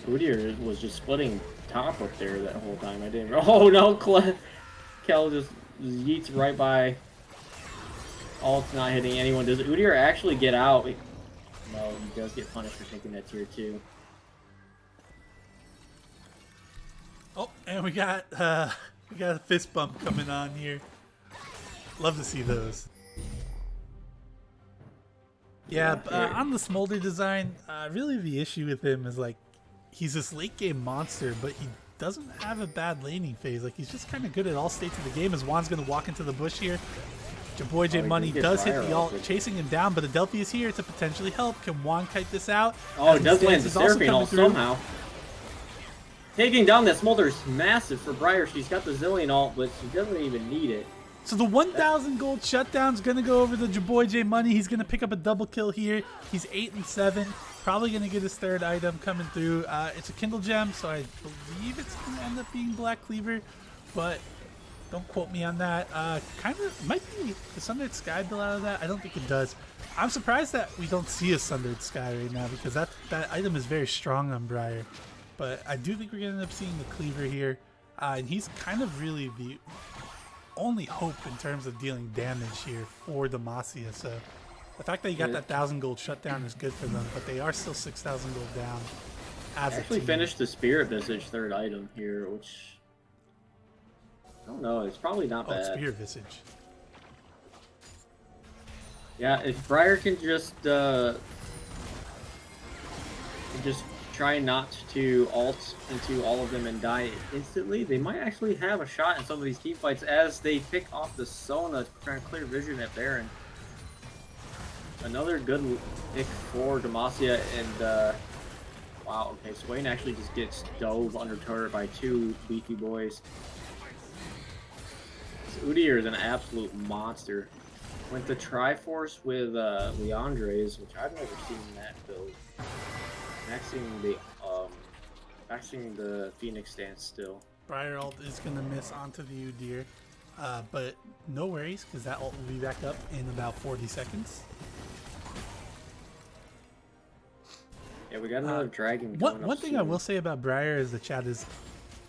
Udyr was just splitting top up there that whole time. I didn't. Oh no, Kel just yeets right by. Ult's not hitting anyone. Does Udyr actually get out? No, he does get punished for taking that tier 2. Oh, and we got a fist bump coming on here. Love to see those. Yeah, on the Smolder design, really the issue with him is like he's this late game monster, but he doesn't have a bad laning phase. Like he's just kind of good at all states of the game. As Juan's gonna walk into the bush here, your boy J Money does hit the ult, chasing him down, but Adelphi is here to potentially help. Can Juan kite this out? Oh, it does land the Seraphine ult somehow. Taking down that Smolder is massive for Briar. She's got the Zillion ult, but she doesn't even need it. So the 1,000 gold shutdown's gonna go over to your boy J Money. He's gonna pick up a double kill here. He's 8 and 7. Probably gonna get his third item coming through. It's a Kindle Gem, so I believe it's gonna end up being Black Cleaver, but don't quote me on that. Kind of might be the Sundered Sky build out of that. I don't think it does. I'm surprised that we don't see a Sundered Sky right now because that item is very strong on Briar. But I do think we're gonna end up seeing the Cleaver here, and he's kind of really the only hope in terms of dealing damage here for Demacia. So the fact that you got that 1,000 gold shutdown is good for them, but they are still 6,000 gold down. As actually finished the Spirit Visage third item here, which I don't know. It's probably not bad. Spirit Visage. Yeah, if Briar can just try not to ult into all of them and die instantly, they might actually have a shot in some of these team fights as they pick off the Sona trying to clear vision at Baron. Another good pick for Demacia, and wow, okay, Swain actually just gets dove under turret by 2 beefy boys. Udyr is an absolute monster. Went to Triforce with Leandre's, which I've never seen that build. Maxing the Phoenix stance still. Briar ult is gonna miss onto the Udyr, but no worries because that ult will be back up in about 40 seconds. Yeah, we got another dragon. One thing I will say about Briar is the chat is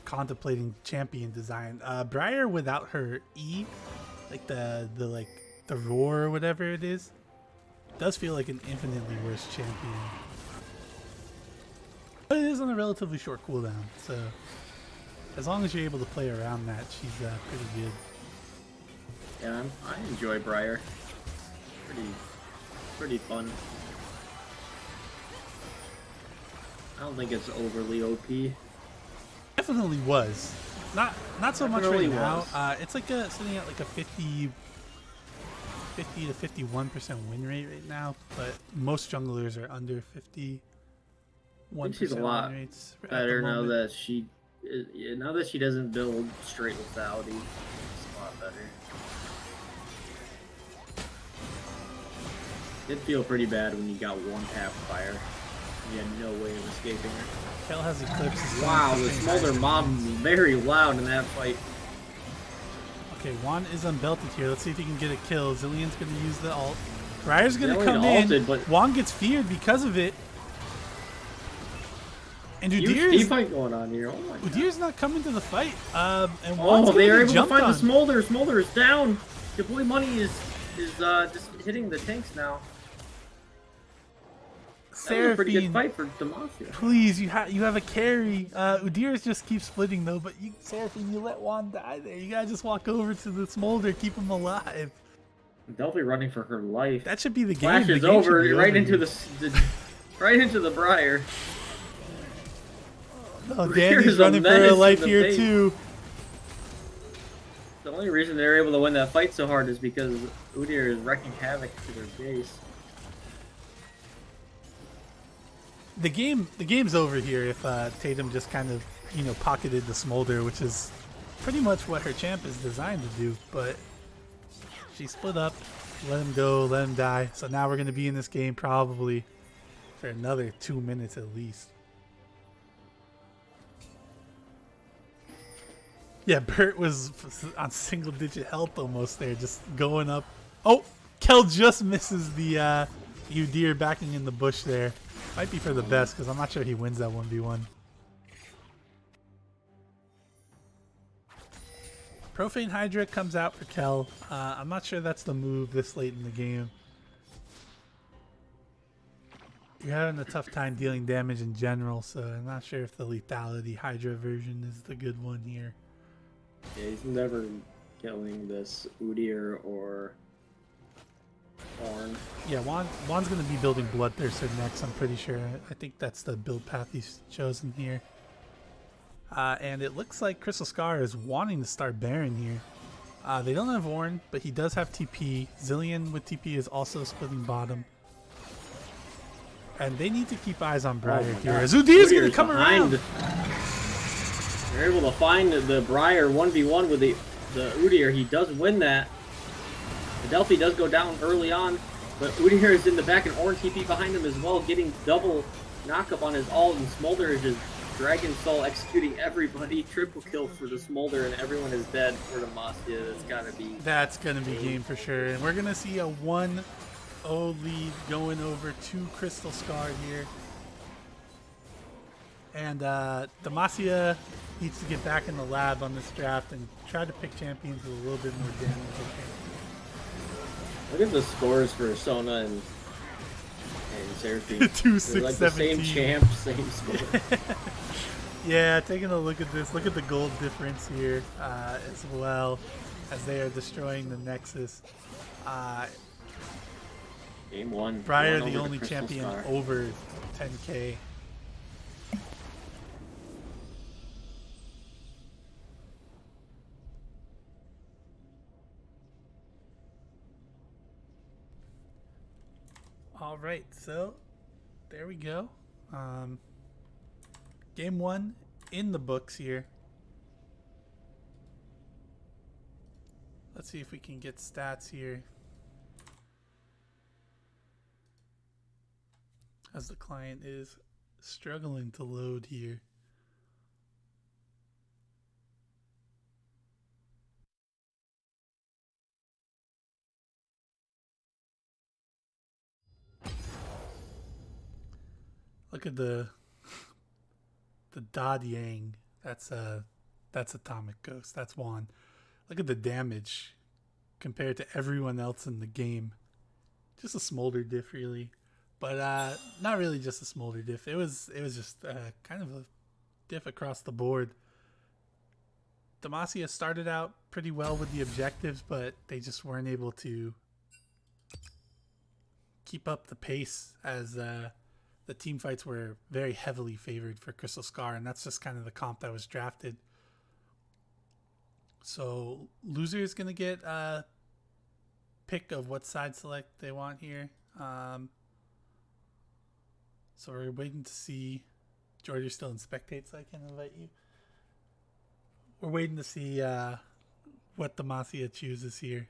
contemplating champion design. Briar without her E, like the roar or whatever it is, does feel like an infinitely worse champion. But it is on a relatively short cooldown, so as long as you're able to play around that, she's pretty good. Yeah, I enjoy Briar. Pretty fun. I don't think it's overly OP. Definitely was. Not so much right Definitely now. was. It's like sitting at like a 50 to 51% win rate right now, but most junglers are under 51%. I think she's a lot better now that she doesn't build straight with Saudi. It's a lot better. It did feel pretty bad when you got one tap fire. You had no way of escaping her. Kel has Eclipse. Wow, the Smolder mob was very loud in that fight. Okay, Juan is unbelted here. Let's see if he can get a kill. Zillion's going to use the ult. Briar's going to come in. But Juan gets feared because of it. And Udyr's fight going on here. Oh my God. Udyr's not coming to the fight. And they are able to find the Smolder. Smolder is down. Your boy Money is just hitting the tanks now. That was a pretty good fight for Demacia. Please, you have a carry. Udyr's just keeps splitting though, but Seraphine, you let Juan die there. You gotta just walk over to the Smolder, keep him alive. Delphi running for her life. That should be the game. Flash is over, right into right into the Briar. Oh, Danny's running for her life here too. The only reason they're able to win that fight so hard is because Udyr is wrecking havoc to their base. The game's over here if Tatum just kind of, pocketed the Smolder, which is pretty much what her champ is designed to do. But she split up, let him go, let him die. So now we're going to be in this game probably for another 2 minutes at least. Yeah, Bert was on single-digit health almost there, just going up. Oh, Kel just misses the Udyr backing in the bush there. Might be for the best, because I'm not sure he wins that 1v1. Profane Hydra comes out for Kel. I'm not sure that's the move this late in the game. You're having a tough time dealing damage in general, so I'm not sure if the lethality Hydra version is the good one here. Yeah, he's never killing this Udyr or Ornn. Yeah, Juan's going to be building Bloodthirster next, I'm pretty sure. I think that's the build path he's chosen here. And it looks like Crystal Scar is wanting to start Baron here. They don't have Ornn, but he does have TP. Zillion with TP is also splitting bottom. And they need to keep eyes on Briar here. As Udyr's going to come around. They're able to find the Briar 1v1 with the Udyr. He does win that. The Delphi does go down early on, but Udyr is in the back and Ornn TP behind him as well, getting double knockup on his ult, and Smolder is just Dragon Soul executing everybody. Triple kill for the Smolder, and everyone is dead for Demacia. That's gonna be game for sure. And we're gonna see a 1-0 lead going over to Crystal Scar here. And Demacia needs to get back in the lab on this draft and try to pick champions with a little bit more damage. Look at the scores for Sona and Seraphine. 2, 6, like 17. the same champ, same score. Yeah, taking a look at this. Look at the gold difference here as well as they are destroying the Nexus. Game 1. Briar, the only champion over 10k. All right, so there we go. Game 1 in the books here. Let's see if we can get stats here. As the client is struggling to load here. Look at the Dod Yang. That's Atomic Ghost. That's Juan. Look at the damage compared to everyone else in the game. Just a Smolder diff, really, but not really just a Smolder diff. It was just kind of a diff across the board. Demacia started out pretty well with the objectives, but they just weren't able to keep up the pace as the team fights were very heavily favored for Crystal Scar, and that's just kind of the comp that was drafted. So loser is going to get a pick of what side select they want here. So we're waiting to see. George, you're still in spectate, so I can invite you. We're waiting to see what Demacia chooses here.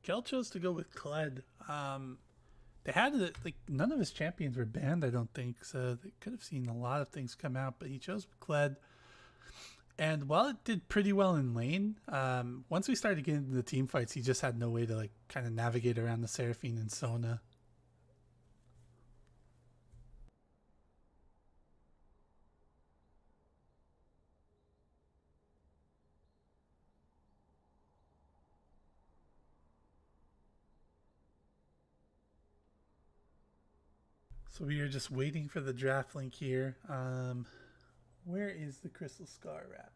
Kel chose to go with Kled. They had none of his champions were banned, I don't think, so they could have seen a lot of things come out, but he chose Kled. And while it did pretty well in lane, once we started getting into the team fights, he just had no way to kind of navigate around the Seraphine and Sona. So we are just waiting for the draft link here. Where is the Crystal Scar rap?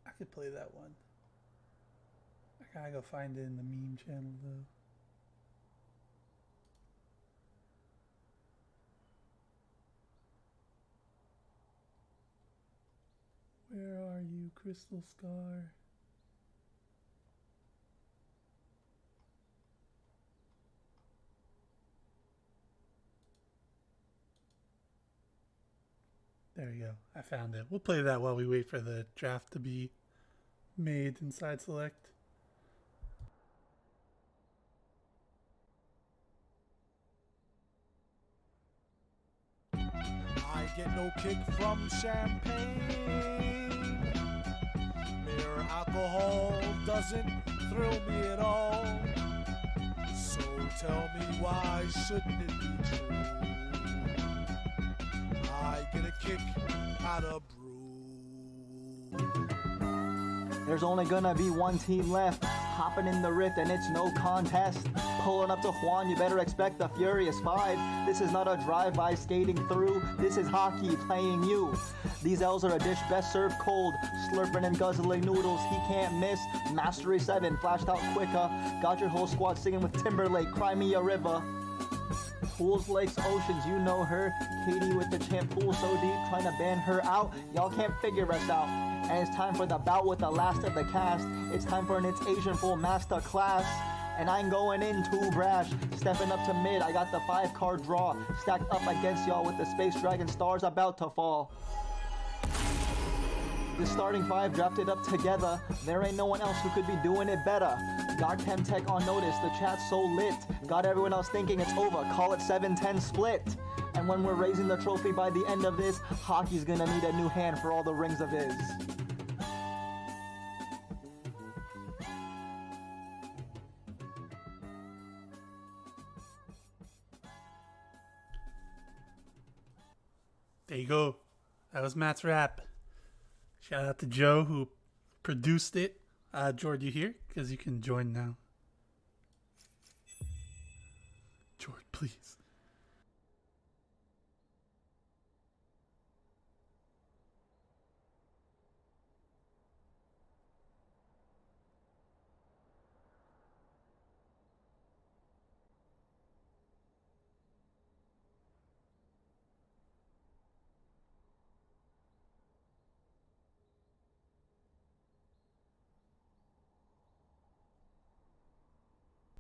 I could play that one. I gotta go find it in the meme channel though. Where are you, Crystal Scar? There we go. I found it. We'll play that while we wait for the draft to be made inside select. I get no kick from champagne. Mere alcohol doesn't thrill me at all. So tell me, why shouldn't it be true? I get a kick out of brew. There's only gonna be one team left. Hopping in the rift and it's no contest. Pulling up to Juan, you better expect the Furious Five. This is not a drive-by skating through. This is hockey playing you. These L's are a dish best served cold. Slurping and guzzling noodles, he can't miss. Mastery 7, flashed out quicker. Got your whole squad singing with Timberlake, Cry Me a River. Pools, lakes, oceans, you know her. Katie with the champ pool so deep, trying to ban her out. Y'all can't figure us out. And it's time for the bout with the last of the cast. It's time for an It's Asian full master class. And I ain't going in too brash. Stepping up to mid, I got the 5-card draw. Stacked up against y'all with the Space Dragon stars about to fall. The starting 5 drafted up together. There ain't no one else who could be doing it better. Got Chemtech on notice, the chat's so lit. Got everyone else thinking it's over, call it 7-10 split. And when we're raising the trophy by the end of this, hockey's gonna need a new hand for all the rings of his. There you go. That was Matt's rap. Shout out to Joe who produced it. Jord, you here? Because you can join now. Jord, please.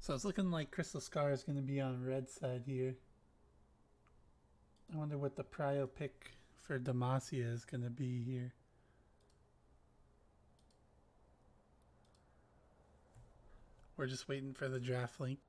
So it's looking like Crystal Scar is going to be on red side here. I wonder what the prio pick for Demacia is going to be here. We're just waiting for the draft link.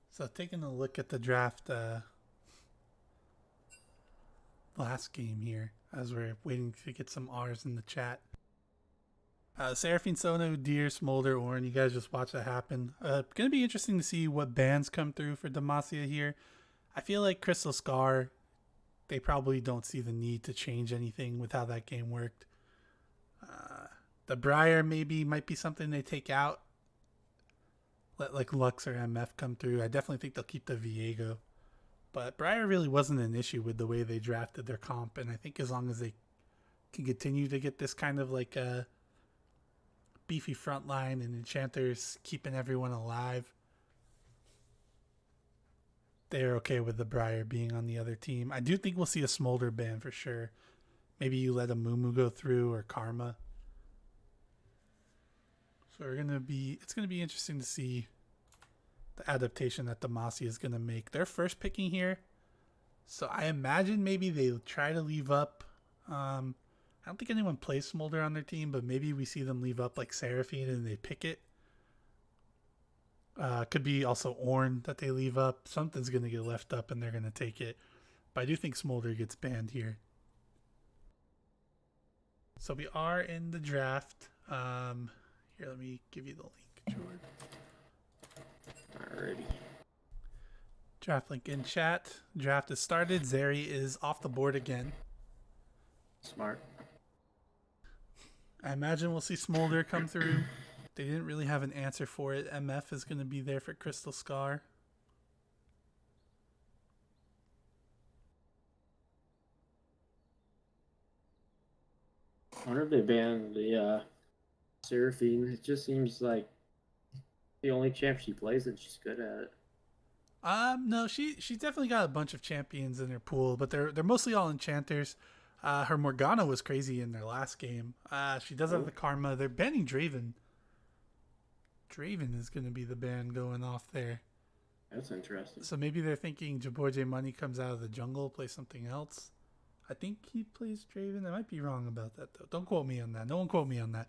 So taking a look at the draft last game here, as we're waiting to get some R's in the chat. Seraphine, Sono, Deer, Smolder, Orin, you guys just watch that happen. Gonna be interesting to see what bans come through for Demacia here. I feel like Crystal Scar, they probably don't see the need to change anything with how that game worked. The Briar might be something they take out. Let like Lux or MF come through. I definitely think they'll keep the Viego. But Briar really wasn't an issue with the way they drafted their comp. And I think as long as they can continue to get this kind of like a beefy front line and enchanters keeping everyone alive, they're okay with the Briar being on the other team. I do think we'll see a Smolder ban for sure. Maybe you let a Mumu go through or Karma. So it's gonna be interesting to see the adaptation that Demacia is gonna make. They're first picking here, so I imagine maybe they'll try to leave up. I don't think anyone plays Smolder on their team, but maybe we see them leave up like Seraphine and they pick it. Could be also Ornn that they leave up. Something's gonna get left up and they're gonna take it. But I do think Smolder gets banned here. So we are in the draft. Here, let me give you the link, Jordan. Alrighty. Draft link in chat. Draft is started. Zeri is off the board again. Smart. I imagine we'll see Smolder come through. They didn't really have an answer for it. MF is going to be there for Crystal Scar. I wonder if they banned the Seraphine. It just seems like the only champ she plays and she's good at it. No, she's definitely got a bunch of champions in her pool, but they're mostly all enchanters. Her Morgana was crazy in their last game. She does have the Karma. They're banning Draven. Draven is going to be the ban going off there. That's interesting. So maybe they're thinking Jaborje Money comes out of the jungle, plays something else. I think he plays Draven. I might be wrong about that, though. Don't quote me on that. No one quote me on that.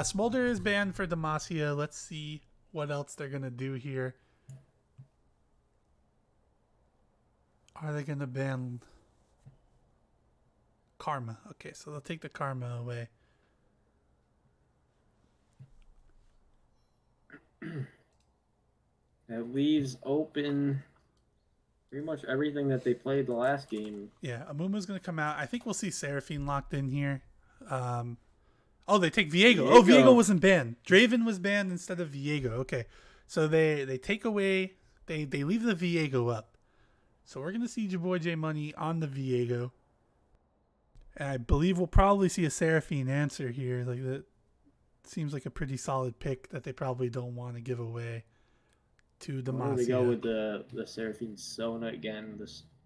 Smolder is banned for Demacia. Let's see what else they're going to do here. Are they going to ban Karma? Okay, so they'll take the Karma away. It leaves open pretty much everything that they played the last game. Yeah, Amumu's going to come out. I think we'll see Seraphine locked in here. Oh, they take Viego. Oh, Viego wasn't banned. Draven was banned instead of Viego. Okay, so they take away, they leave the Viego up. So we're going to see your boy J Money on the Viego. And I believe we'll probably see a Seraphine answer here. Like that seems like a pretty solid pick that they probably don't want to give away to Demacia. They go with the Seraphine Sona again.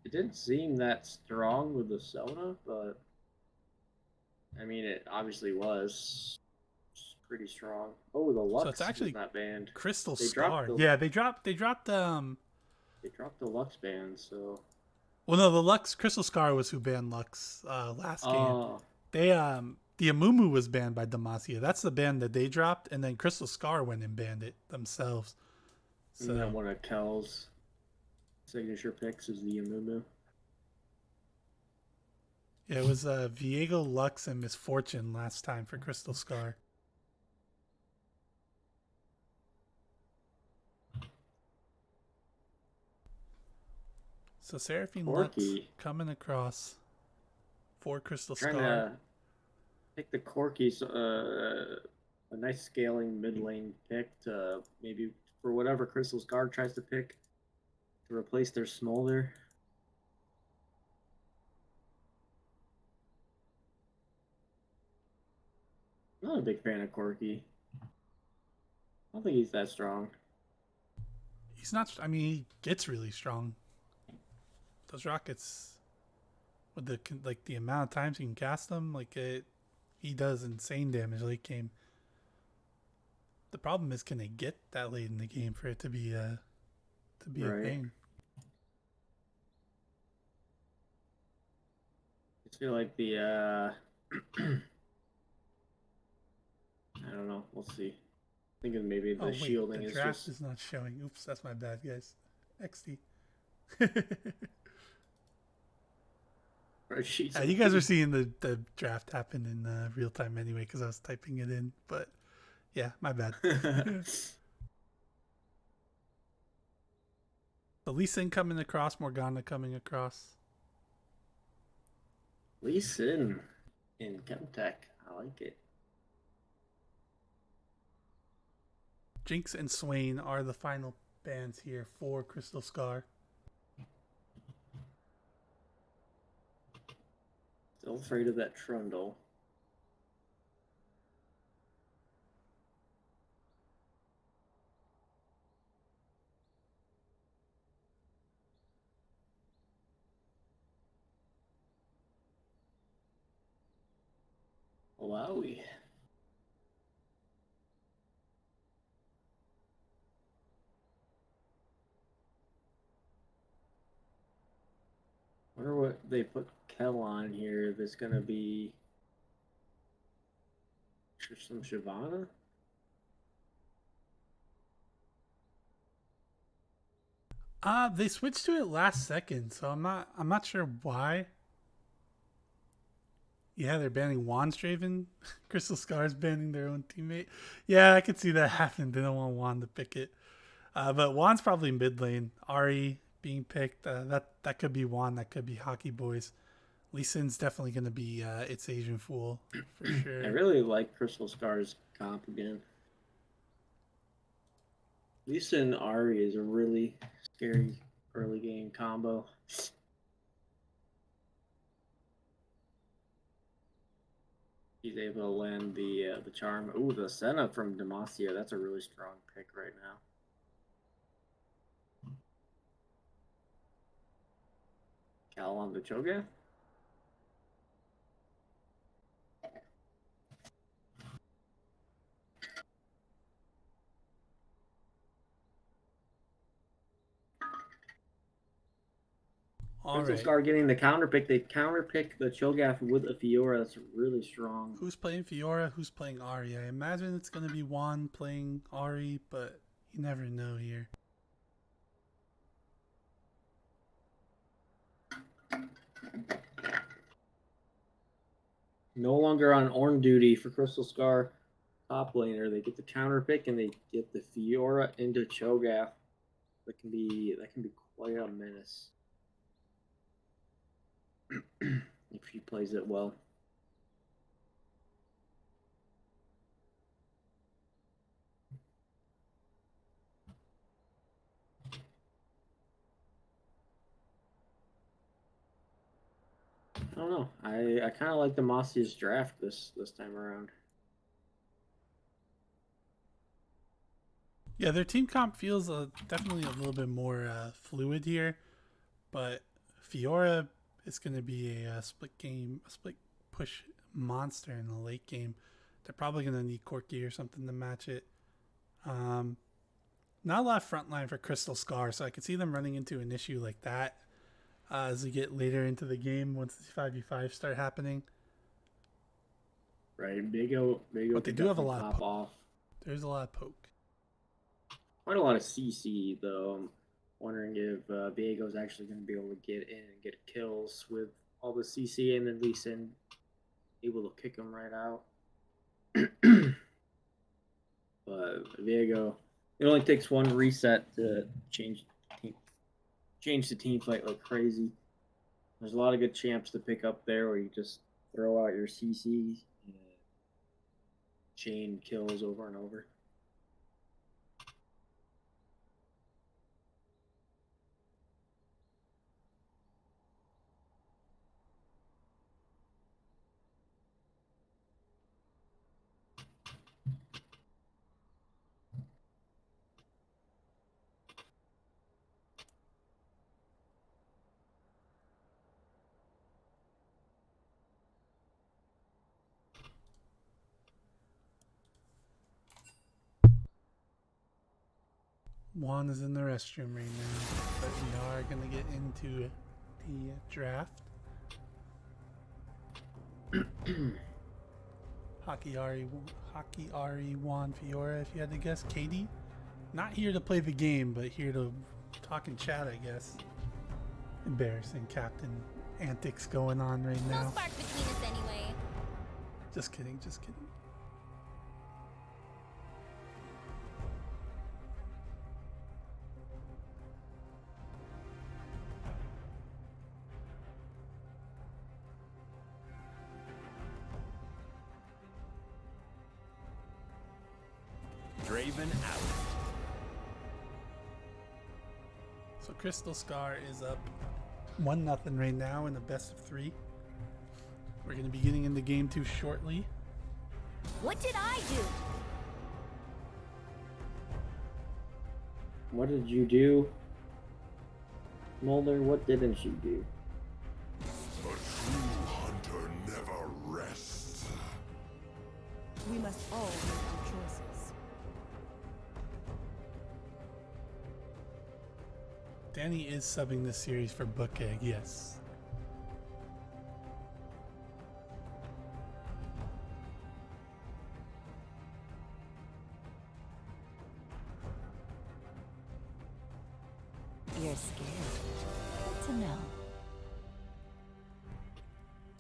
It didn't seem that strong with the Sona, but I mean it obviously was pretty strong. Oh, the Lux So it's actually is not banned. Crystal They Star. dropped the- Yeah, they dropped They dropped the Lux ban, so well, no, the Lux Crystal Scar was who banned Lux last game. They the Amumu was banned by Demacia. That's the ban that they dropped, and then Crystal Scar went and banned it themselves. So and then one of Kel's signature picks is the Amumu. yeah, it was Viego, Lux, and Misfortune last time for Crystal Scar. So Seraphine Lux coming across for Crystal Trying Scar. to pick the Corky's a nice scaling mid lane pick to maybe for whatever Crystal Scar tries to pick to replace their Smolder. I'm not a big fan of Corky. I don't think he's that strong. He's not. I mean, he gets really strong. Those rockets, with the amount of times you can cast them, he does insane damage late game. The problem is, can they get that late in the game for it to be a thing? I feel like the I don't know. We'll see. Thinking maybe the shielding the is draft just is not showing. Oops, that's my bad, guys. XD. You guys are seeing the draft happen in real time anyway because I was typing it in. But yeah, my bad. So Lee Sin coming across, Morgana coming across. Lee Sin in Chemtech. I like it. Jinx and Swain are the final bans here for Crystal Scar. Still afraid of that Trundle. Wowie. Wonder what they put Kel on here. That's gonna be some Shyvana. They switched to it last second, so I'm not sure why. Yeah, they're banning Juan's Draven. Crystal Scar's banning their own teammate. Yeah, I could see that happen. They don't want Juan to pick it. But Juan's probably mid lane. Ari being picked. That could be Juan. That could be Hockey Boys. Lee Sin's definitely going to be It's Asian Fool for sure. I really like Crystal Scar's comp again. Lee Sin Ari is a really scary early game combo. He's able to land the charm. Ooh, the Senna from Demacia. That's a really strong pick right now. Cal on the Cho'Gath. Crystal Scar getting the counter pick. They counter pick the Cho'Gath with a Fiora. That's really strong. Who's playing Fiora? Who's playing Ari? I imagine it's going to be Juan playing Ari, but you never know here. No longer on Orn duty for Crystal Scar top laner. They get the counter pick and they get the Fiora into Cho'Gath. That can be quite a menace if he plays it well. I don't know. I kind of like Demacia's draft this time around. Yeah, their team comp feels definitely a little bit more fluid here, but Fiora is going to be a split push monster in the late game. They're probably going to need Corki or something to match it. Not a lot of frontline for Crystal Scar, so I could see them running into an issue like that as we get later into the game once the 5v5 start happening. Right, Bigo. But they do have a lot of poke. Off. There's a lot of poke. Quite a lot of CC though. I'm wondering if Viego's actually going to be able to get in and get kills with all the CC, and then Lee Sin able to kick him right out. But Viego, it only takes one reset to change the team fight like crazy. There's a lot of good champs to pick up there where you just throw out your CC and chain kills over and over. Juan is in the restroom right now, but we are going to get into the draft. Hockey Ari, Juan, Fiora, if you had to guess. Katie, not here to play the game, but here to talk and chat, I guess. Embarrassing captain antics going on right No now. spark between us anyway. Just kidding, just kidding. Draven out. So Crystal Scar is up 1-0 right now in the best of 3. We're going to be getting into game 2 shortly. What did I do? What did you do, Mulder? What didn't you do? A true hunter never rests. We must all make our choices. Danny is subbing this series for Book Egg, yes. You're scared. Good to know.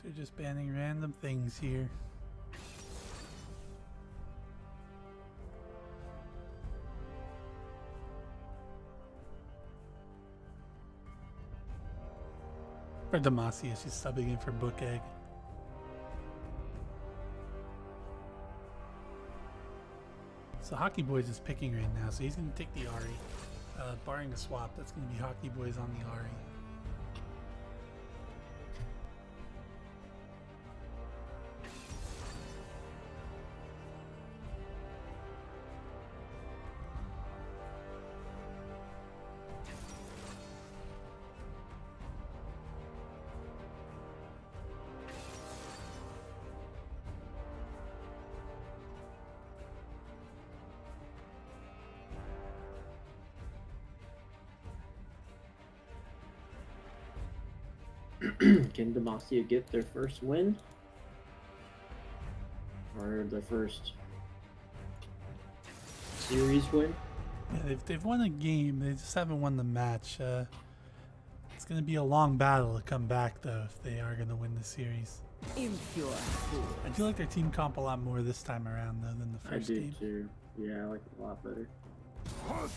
They're just banning random things here. For Demacia, she's subbing in for Book Egg. So Hockey Boys is picking right now, so he's going to take the Ari. Barring the swap, that's going to be Hockey Boys on the Ari. Can Demacia get their first win? Or their first series win? Yeah, they've won a game, they just haven't won the match. It's going to be a long battle to come back, though, if they are going to win the series. Impure fool. I do like their team comp a lot more this time around, though, than the I first do game. too. Yeah, I like it a lot better.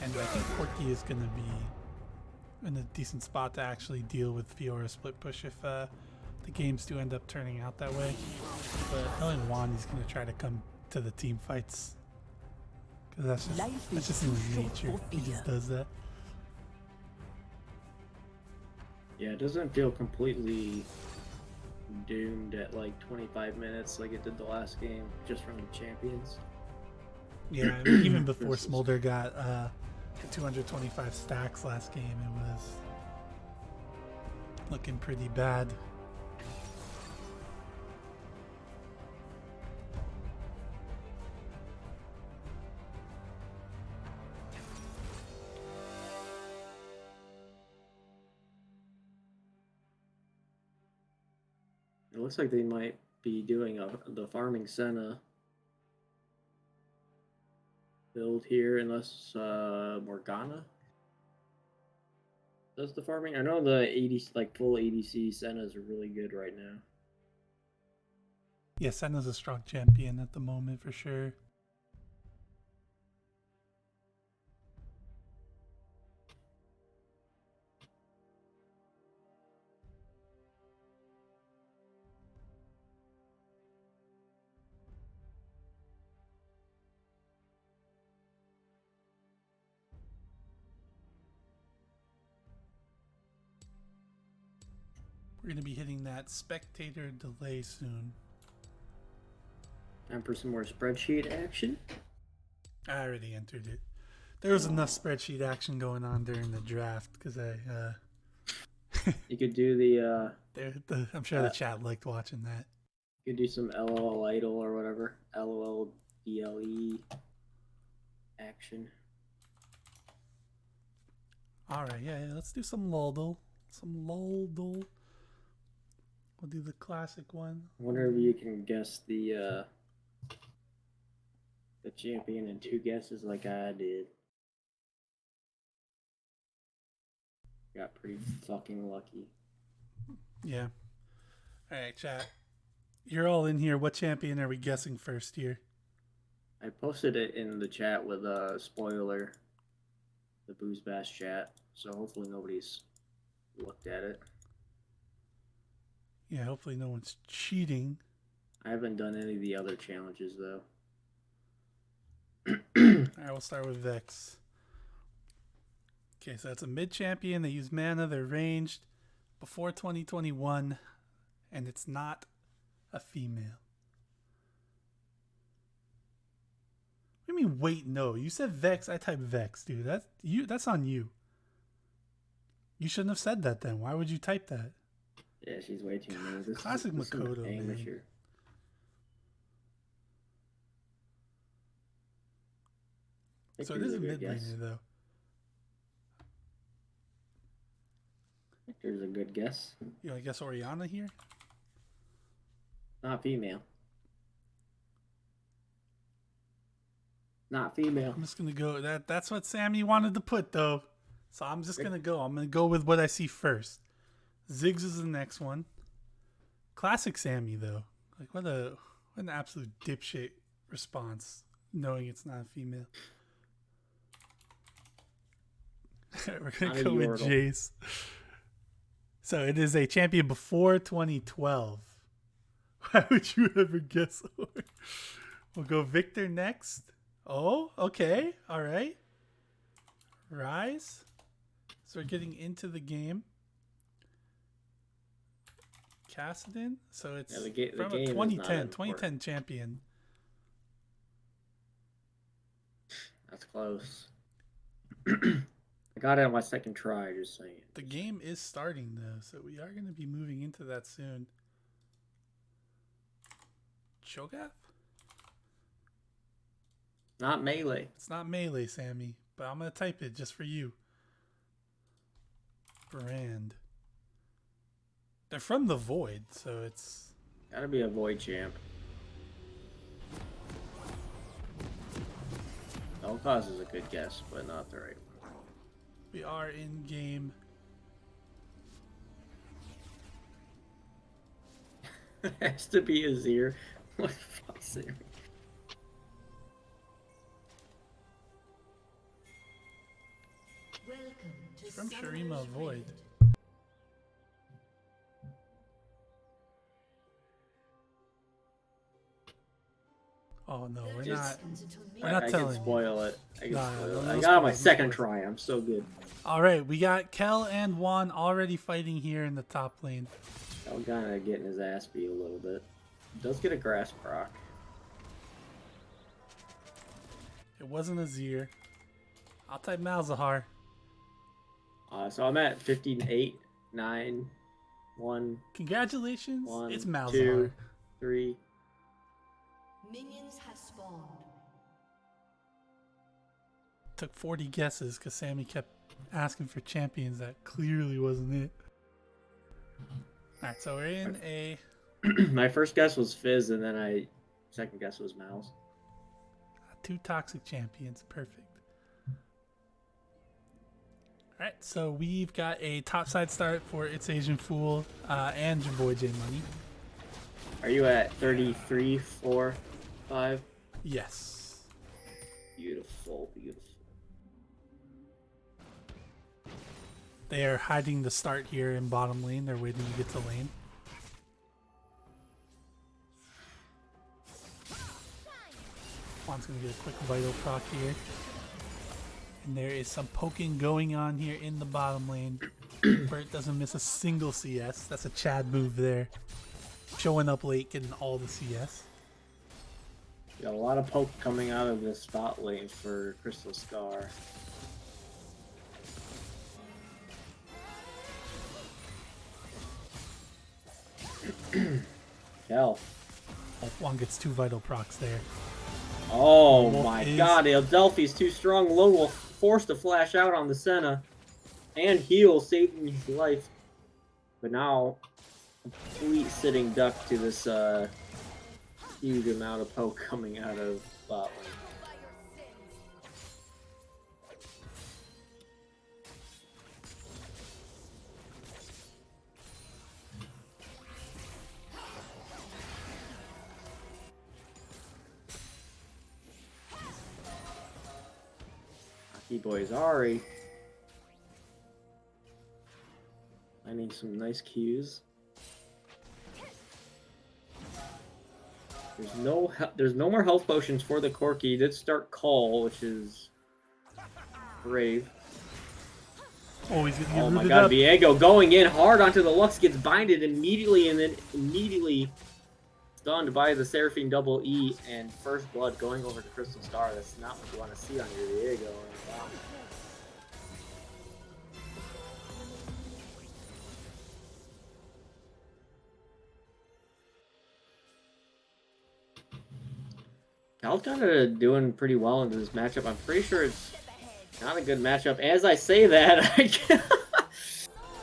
And I think Porky is going to be in a decent spot to actually deal with Fiora split push if the games do end up turning out that way. But knowing Juan, he's going to try to come to the team fights. Because that's just in his nature. He just does that. Yeah, it doesn't feel completely doomed at like 25 minutes like it did the last game, just from the champions. Yeah, I mean, even before Versus- Smolder got 225 stacks last game, it was looking pretty bad. It looks like they might be doing the farming Senna build here, unless Morgana does the farming. I know the 80 like full ADC Sennas are really good right now. Yeah, Senna's a strong champion at the moment for sure. We're going to be hitting that spectator delay soon. Time for some more spreadsheet action. I already entered it. There was enough spreadsheet action going on during the draft because You could do I'm sure the chat liked watching that. you could do some LOL idle or whatever. LOL DLE action. All right, yeah, let's do some Loldle. Some Loldle. We'll do the classic one. I wonder if you can guess the champion in 2 guesses like I did. Got pretty fucking lucky. Yeah. All right, chat. You're all in here. What champion are we guessing first here? I posted it in the chat with a spoiler, the Booze Bash chat, so hopefully nobody's looked at it. Yeah, hopefully no one's cheating. I haven't done any of the other challenges though. All right, we'll start with Vex. Okay, so that's a mid champion. They use mana. They're ranged before 2021, and it's not a female. What do you mean? Wait, no. You said Vex. I typed Vex, dude. That's you. That's on you. You shouldn't have said that then. Why would you type that? Yeah, she's way too new. This Classic is Makoto, man. amateur. I think So it there's is a good mid guess. laner, though. I think there's a good guess. You know, I guess Oriana here. Not female. Not female. I'm just gonna go. That's what Sammy wanted to put, though. So I'm just gonna go. I'm gonna go with what I see first. Ziggs is the next one. Classic Sammy, though. Like what an absolute dipshit response, knowing it's not a female. We're gonna Not go a with Yordle. Jace. So it is a champion before 2012. Why would you ever guess? We'll go Victor next. Oh, okay. All right. Rise. So we're getting into the game. Cassidon. So it's Yeah, the from game a is 2010, not 2010 champion. That's close. I got it on my second try, just saying. The game is starting though, so we are going to be moving into that soon. Cho'Gath? Not melee. It's not melee, Sammy, but I'm going to type it just for you. Brand. They're from the Void, so it's... Gotta be a void champ. Cause is a good guess, but not the right one. We are in game. Has to be Azir. What the fuck's there? From Shurima Void. Oh no, we're not. We're not I telling can you. spoil it. I can Nah, spoil no, it. no I got on my spoilers, no second spoilers. try. I'm so good. All right, we got Kel and Juan already fighting here in the top lane. I'm kind of getting his ass beat a little bit. Does get a grass proc. It wasn't Azir. I'll type Malzahar. So I'm at 15-8, 9, 1, Congratulations, 1, it's Malzahar. 2, 3. Minions have spawned. Took 40 guesses because Sammy kept asking for champions that clearly wasn't it. Alright, so we're in a... My first guess was Fizz, and then second guess was Mouse. 2 toxic champions. Perfect. Alright, so we've got a topside start for It's Asian Fool and your boy J Money. Are you at 33, 4, 5? Yes. Beautiful, beautiful. They are hiding the start here in bottom lane. They're waiting to get to lane. Juan's going to get a quick vital proc here. And there is some poking going on here in the bottom lane. Bert doesn't miss a single CS. That's a Chad move there. Showing up late, getting all the CS. Got a lot of poke coming out of this spot lane for Crystal Scar. Hell. Juan gets 2 vital procs there. Oh Wolf my is- god, Adelphi's too strong. Lone Wolf forced to flash out on the Senna and heal, saving his life. But now, complete sitting duck to this huge amount of poke coming out of bot lane. Hockey boy Zari. Finding some nice cues. There's no more health potions for the Corki. He did start Call, which is brave. Oh, he's going to get Oh my rooted god, up. Viego going in hard onto the Lux, gets binded immediately, and then immediately stunned by the Seraphine double E, and first blood going over to Crystal Star. That's not what you want to see on your Viego. Wow. Cal's kind of doing pretty well into this matchup. I'm pretty sure it's not a good matchup. As I say that, I can't...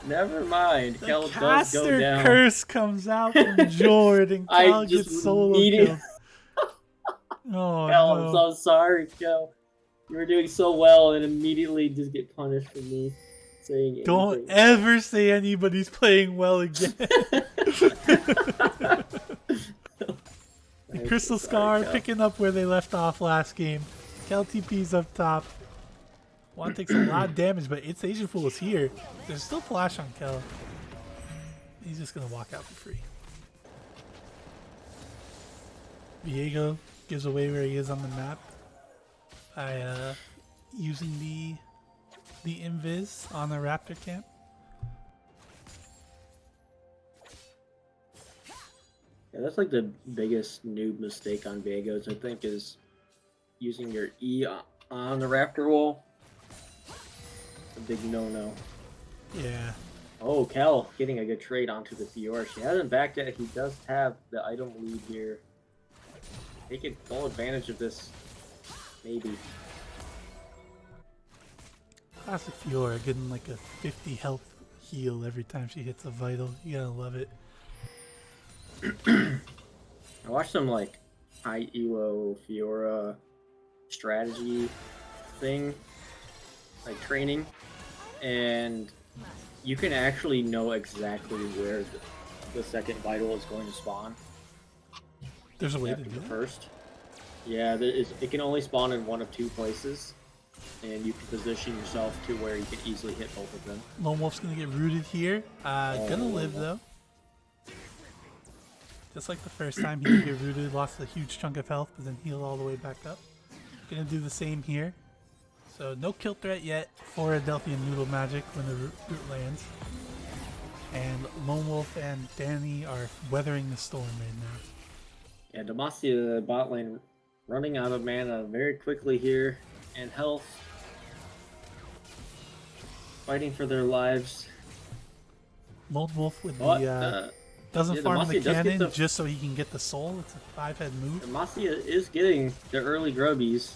Never mind. The Kel does go caster down. curse comes out from Jordan. I Cal just gets solo needed- kill. Oh, Kel, no. I'm so sorry, Kel. You were doing so well and immediately just get punished for me saying Don't anything. ever say anybody's playing well again. I'm Crystal so sorry, Scar Kel. picking up where they left off last game. Kel TP's up top. Juan takes a lot of damage, but It's Asian Fool is here. There's still flash on Kel. He's just going to walk out for free. Viego gives away where he is on the map by using the invis on the Raptor camp. Yeah, that's like the biggest noob mistake on Vagos, I think, is using your E on the Raptor wall. A big no-no. Yeah. Oh, Kel getting a good trade onto the Fiora. She hasn't backed yet. He does have the item lead here. Taking full advantage of this. Maybe. Classic Fiora getting like a 50 health heal every time she hits a vital. You gotta love it. I watched some like high elo Fiora strategy thing, like training, and you can actually know exactly where the second vital is going to spawn There's a way to after do the that. first. Yeah, it can only spawn in one of two places, and you can position yourself to where you can easily hit both of them. Lone Wolf's gonna get rooted here. Gonna live though. Just like the first time, he did get rooted, lost a huge chunk of health, but then healed all the way back up. Gonna do the same here. So no kill threat yet for Adelphian Noodle Magic when the root lands. And Lone Wolf and Danny are weathering the storm right now. Yeah, Demacia, the bot lane, running out of mana very quickly here, and health. Fighting for their lives. Lone Wolf with But, the doesn't yeah, farm the Demacia does get cannon the- just so he can get the soul. It's a 5-head move. Demacia is getting the early grubbies.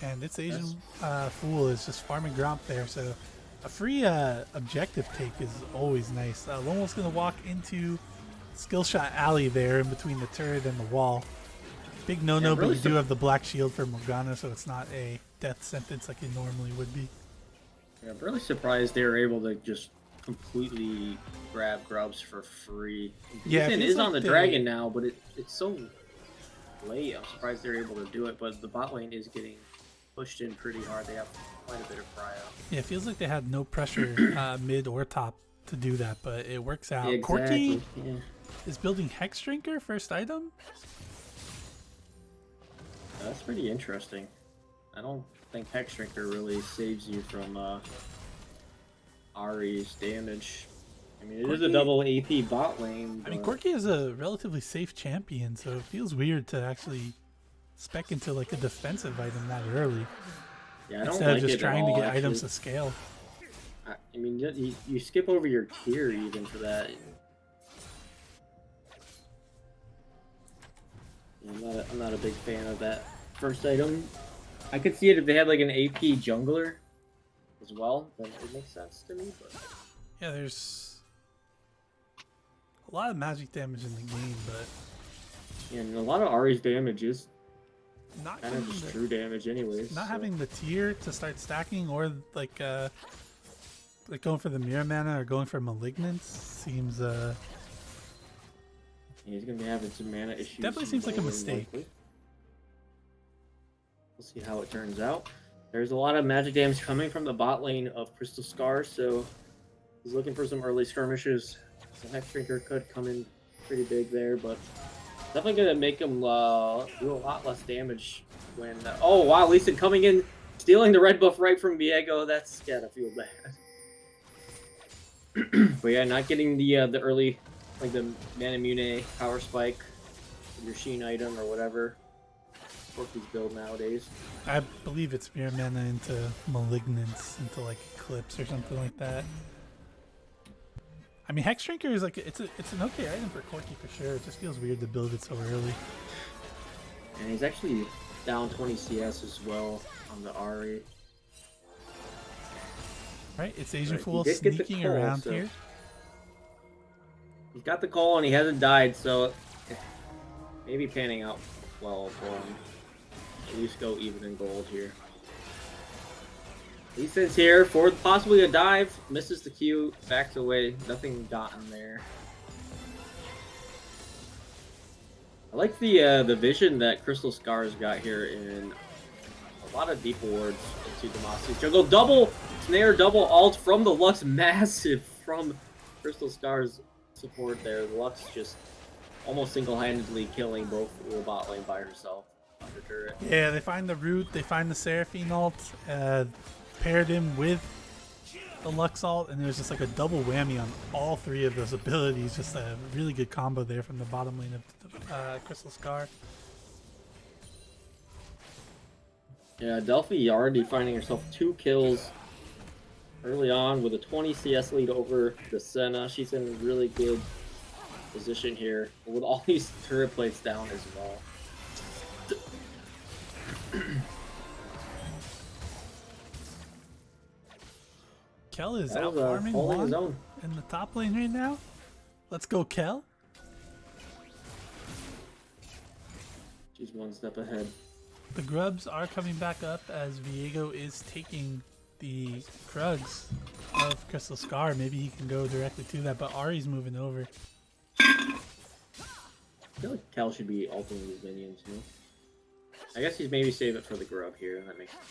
And its Asian Fool is just farming Gromp there, so a free objective take is always nice. Lone Wolf's going to walk into Skill Shot Alley there in between the turret and the wall. Big no-no, Yeah, but really you do have the black shield for Morgana, so it's not a death sentence like it normally would be. Yeah, I'm really surprised they were able to just completely grab grubs for free. Yeah, it It feels is like on the they- dragon now, but it's so late. I'm surprised they're able to do it, but the bot lane is getting pushed in pretty hard. They have quite a bit of cryo. Yeah, it feels like they had no pressure mid or top to do that, but it works out. Yeah, Corky exactly. Yeah. is building Hex Drinker, first item. That's pretty interesting. I don't think Hex Drinker really saves you from Ari's damage. I mean, it is a Corky- double AP bot lane. I mean, but- Corky is a relatively safe champion, so it feels weird to actually spec into like a defensive item that early. yeah, I don't Instead like of just it at trying to all, get items to actually. scale. I mean, you skip over your tier even for that. Yeah, I'm not a big fan of that first item. I could see it if they had like an AP jungler as well, then it makes sense to me. But Yeah, there's a lot of magic damage in the game, but yeah, and a lot of Ari's damage is not kind of having just the, true damage, anyways. not so. having the tier to start stacking, or like going for the mirror mana or going for malignance seems Yeah, he's gonna be having some mana issues. Definitely seems like a more than mistake. likely. We'll see how it turns out. There's a lot of magic damage coming from the bot lane of Crystal Scar, so he's looking for some early skirmishes. The Hex Drinker could come in pretty big there, but definitely gonna make him do a lot less damage when. Oh wow, Lee Sin coming in, stealing the red buff right from Viego. That's gotta feel bad. But yeah, not getting the early, like the Manamune power spike, your Sheen item or whatever. Corky's build nowadays. I believe it's mirror mana into malignance, into like Eclipse or something like that. I mean, Hex Drinker is like it's an okay item for Corky for sure. It just feels weird to build it so early. And he's actually down 20 CS as well on the Ari. Right? It's Asian Right, he Fool did get the sneaking call, around so- here. He's got the call and he hasn't died, so maybe panning out well for him. At least go even in gold here. Lee Sin's here for possibly a dive. Misses the Q, backs away. Nothing gotten there. I like the vision that Crystal Scar's got here in a lot of deep wards into Demacia's jungle. Double snare, double ult from the Lux. Massive from Crystal Scar's support there. The Lux just almost single-handedly killing both the bot lane by herself on the turret. Yeah, they find the root, they find the Seraphine ult, paired him with the Lux ult, and there's just like a double whammy on all three of those abilities. Just a really good combo there from the bottom lane of Crystal Scar. Yeah, Delphi already finding herself 2 kills early on with a 20 CS lead over the Senna. She's in a really good position here with all these turret plates down as well. Kel is That out was farming holding his one own. in the top lane right now. Let's go, Kel. She's one step ahead. The grubs are coming back up as Viego is taking the Krugs of Crystal Scar. Maybe he can go directly to that, but Ari's moving over. I feel like Kel should be ulting his minions, you know? I guess he's maybe save it for the grub here. That makes sense.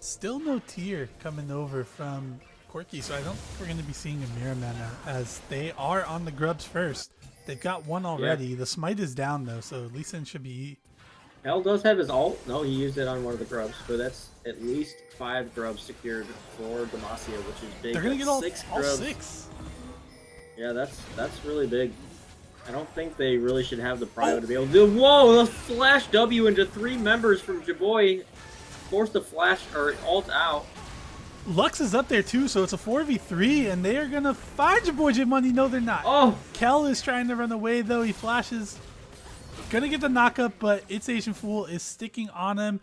Still no tier coming over from Corki, so I don't think we're going to be seeing a Mirror Mana, as they are on the grubs first. They've got one already. Yeah. The smite is down though, so Lee Sin should be... Kel does have his ult. No, he used it on one of the grubs, so that's at least 5 grubs secured for Demacia, which is big. They're going to get all 6 all grubs. 6. Yeah, that's really big. I don't think they really should have the prio to be able to do. Whoa, the flash W into 3 members from Jaboy. Forced the flash or ult out. Lux is up there too, so it's a 4v3, and they are going to find Jaboy J-Money. No, they're not. Oh! Kel is trying to run away though. He flashes. Gonna get the knockup, but It's Asian Fool is sticking on him.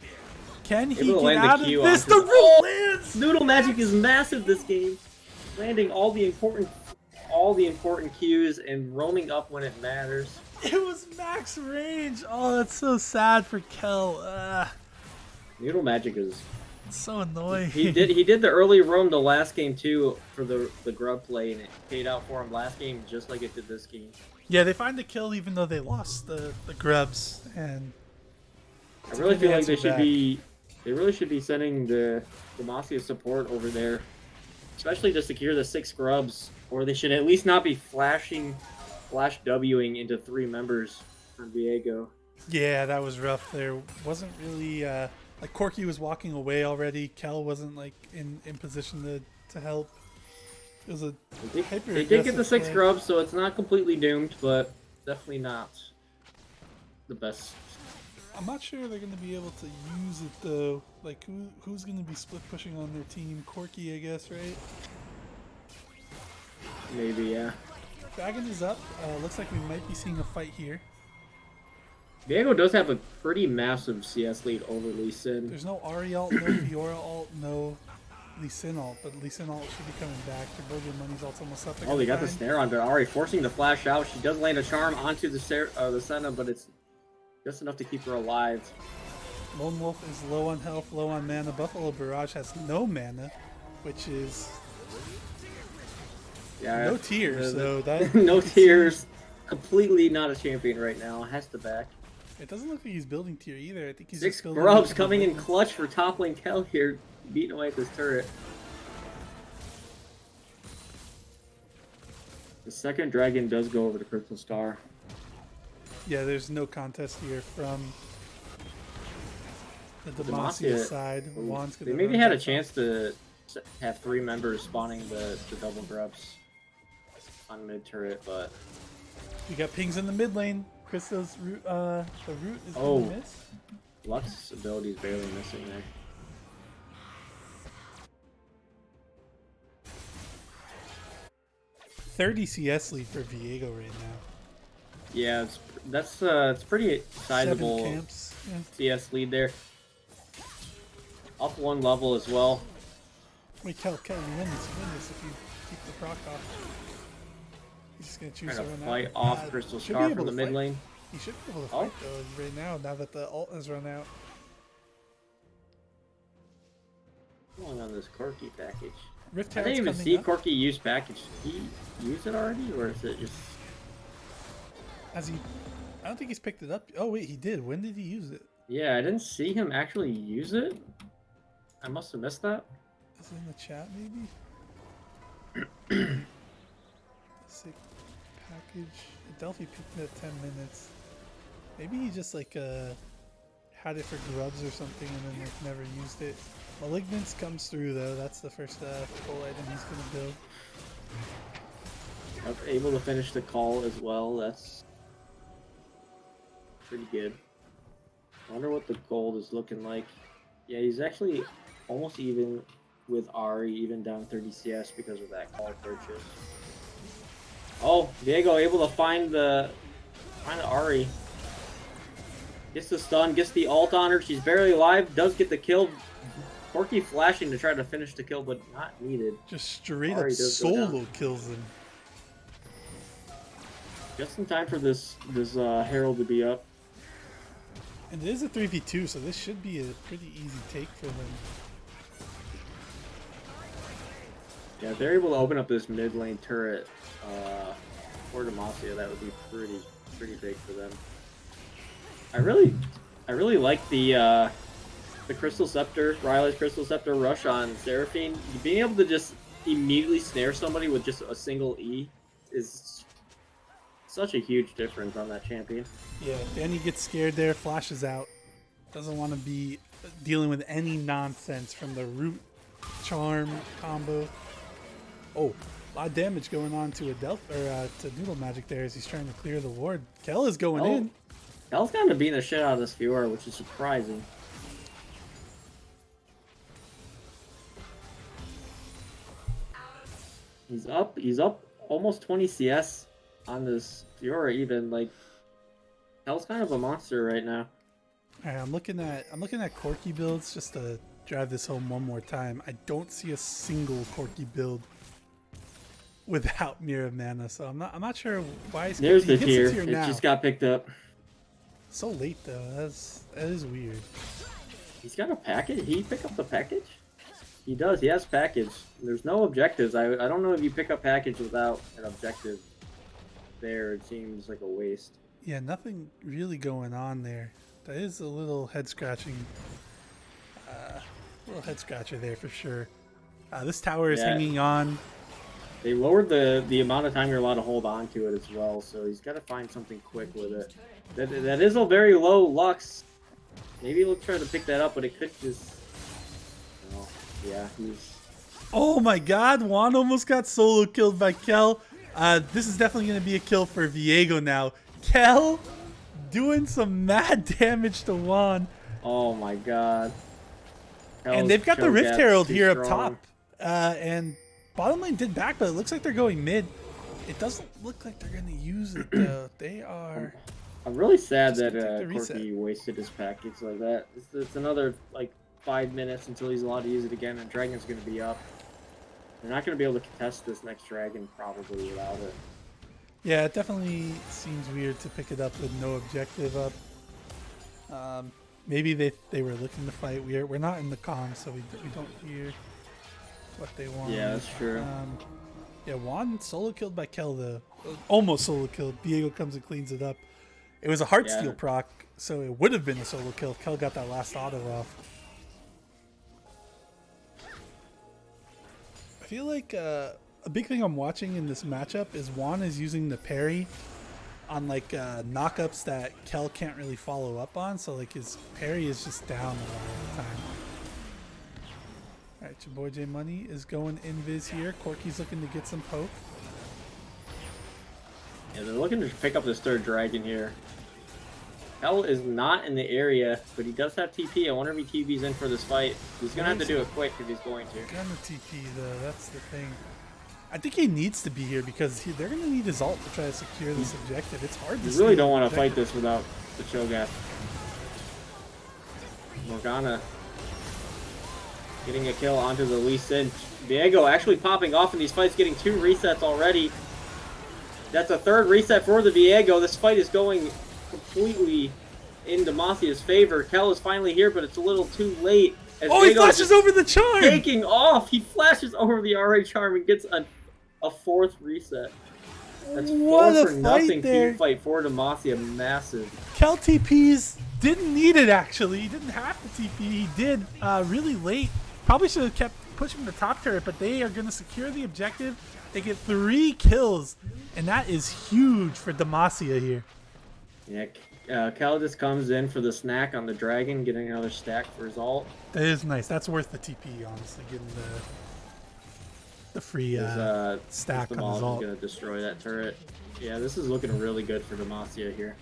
Can he get out of this? The root lands! Noodle magic is massive this game. Landing all the important cues and roaming up when it matters. It was max range. Oh, that's so sad for Kel. Noodle magic is so annoying. He did the early roam the last game too for the grub play, and it paid out for him last game just like it did this game. Yeah, they find the kill even though they lost the grubs, and I really feel like they really should be sending the Demacia support over there, especially to secure the 6 grubs, or they should at least not be flash Wing into 3 members on Viego. Yeah, that was rough. There wasn't really like Corki was walking away already. Kel wasn't like in position to help. It was a they did get the 6 grubs, so it's not completely doomed, but definitely not the best. I'm not sure they're going to be able to use it though. Like who's going to be split pushing on their team? Corki, I guess, right? Maybe, yeah. Dragon is up. Looks like we might be seeing a fight here. Viego does have a pretty massive CS lead over Lee Sin. There's no Ari ult, no Fiora ult, no Lee Sin ult, but Lee Sin ult should be coming back. Their Money's ult's almost up. Oh, they got the snare on, but Ari forcing the flash out. She does land a charm onto the Senna, but it's just enough to keep her alive. Lone Wolf is low on health, low on mana. Buffalo Barrage has no mana, which is no tears. So that no tears. Completely not a champion right now. Has to back. It doesn't look like he's building tier either. I think he's 6 grubs coming in clutch for toppling Kel here, beating away at this turret. The second dragon does go over to Crystal Star. Yeah, there's no contest here from the Demacia side. They maybe had a chance to have 3 members spawning the double grubs on mid turret, but we got pings in the mid lane. Crystal's root, the root is gonna miss. Lux's ability is barely missing there. $30 CS lead for Viego right now. Yeah, it's pretty sizable 7 camps. Yeah. CS lead there. Up 1 level as well. Wait, Kel, you win this if you keep the proc off. He's just gonna choose to fight off Crystal Scar from the mid lane. He should be able to fight though right now that the ult has run out. Going on this Corki package. Rift I didn't even see Corki use package. Did he use it already, or is it just? I don't think he's picked it up. Oh wait, he did. When did he use it? Yeah, I didn't see him actually use it. I must have missed that. Is it in the chat maybe? Sick package. Delphi picked it at 10 minutes. Maybe he just like had it for grubs or something and then like never used it. Malignance comes through though. That's the first full item he's gonna build. I was able to finish the call as well. That's pretty good. I wonder what the gold is looking like. Yeah, he's actually almost even with Ari, even down 30 CS because of that call purchase. Oh, Viego able to find the Ari. Gets the stun, gets the ult on her. She's barely alive. Does get the kill. Corki flashing to try to finish the kill, but not needed. Just straight up solo kills him. Just in time for this Herald to be up. And it is a 3v2, so this should be a pretty easy take for them. Yeah, if they're able to open up this mid lane turret for Demacia, that would be pretty big for them. I really like the Crystal Scepter, Riley's Crystal Scepter rush on Seraphine. Being able to just immediately snare somebody with just a single E is such a huge difference on that champion. Yeah, Danny gets scared there, flashes out. Doesn't want to be dealing with any nonsense from the root charm combo. Oh, a lot of damage going on to to Noodle Magic there as he's trying to clear the ward. Kel is going in. Kel's kind of beating the shit out of this Fiora, which is surprising. He's up almost 20 CS on this Fiora even. Like, Kel's kind of a monster right now. All right, I'm looking at Corki builds just to drive this home one more time. I don't see a single Corki build without Mirror Mana, so I'm not sure why he's There's the he gets tier. it here It now. just got picked up. So late though. That is weird. He's got a package. He pick up the package? He does. He has package. There's no objectives. I don't know if you pick up package without an objective there. It seems like a waste. Yeah, nothing really going on there. That is a little head scratching. Little head scratcher there for sure. This tower is hanging on. They lowered the amount of time you're allowed to hold on to it as well, so he's got to find something quick with it. That is a very low Lux. Maybe he'll try to pick that up, but it could just... Oh, yeah, he's... Oh my god, Juan almost got solo killed by Kel. This is definitely going to be a kill for Viego now. Kel doing some mad damage to Juan. Oh my god. And they've got the Rift Herald here up top. And bottom lane did back, but it looks like they're going mid. It doesn't look like they're going to use it though. They are... I'm really sad that reset. Corki wasted his package like that. It's another like 5 minutes until he's allowed to use it again, and Dragon's going to be up. They're not going to be able to contest this next Dragon probably without it. Yeah, it definitely seems weird to pick it up with no objective up. Maybe they were looking to fight. We're not in the comm, so we don't hear what they want. Yeah, that's true. Yeah, Juan solo killed by Kel though. Almost solo killed. Viego comes and cleans it up. It was a Heartsteel proc, so it would have been a solo kill if Kel got that last auto off. I feel like a big thing I'm watching in this matchup is Juan is using the parry on like knockups that Kel can't really follow up on, so like his parry is just down a lot of the time. Alright, your boy J Money is going invis here. Corky's looking to get some poke. Yeah, they're looking to pick up this third Dragon here. Kel is not in the area, but he does have TP. I wonder if he TP's in for this fight. He's going to have to do it quick if he's going to. Gonna TP though, that's the thing. I think he needs to be here because they're going to need his ult to try to secure this objective. It's hard to You really don't want to fight this without the Cho'Gath. Morgana getting a kill onto the Lee Sin. Viego actually popping off in these fights, getting 2 resets already. That's a 3rd reset for the Viego. This fight is going completely in Demacia's favor. Kel is finally here, but it's a little too late. As he flashes over the charm! Taking off! He flashes over the RA charm and gets a 4th reset. That's 4 for nothing team fight for Demacia. Massive. Kel TPs didn't need it actually. He didn't have to TP. He did really late. Probably should have kept pushing the top turret, but they are going to secure the objective. They get 3 kills, and that is huge for Demacia here. Yeah, Kel just comes in for the snack on the Dragon, getting another stack for his ult. That is nice. That's worth the TP, honestly, getting the free stack on his ult. Going to destroy that turret. Yeah, this is looking really good for Demacia here.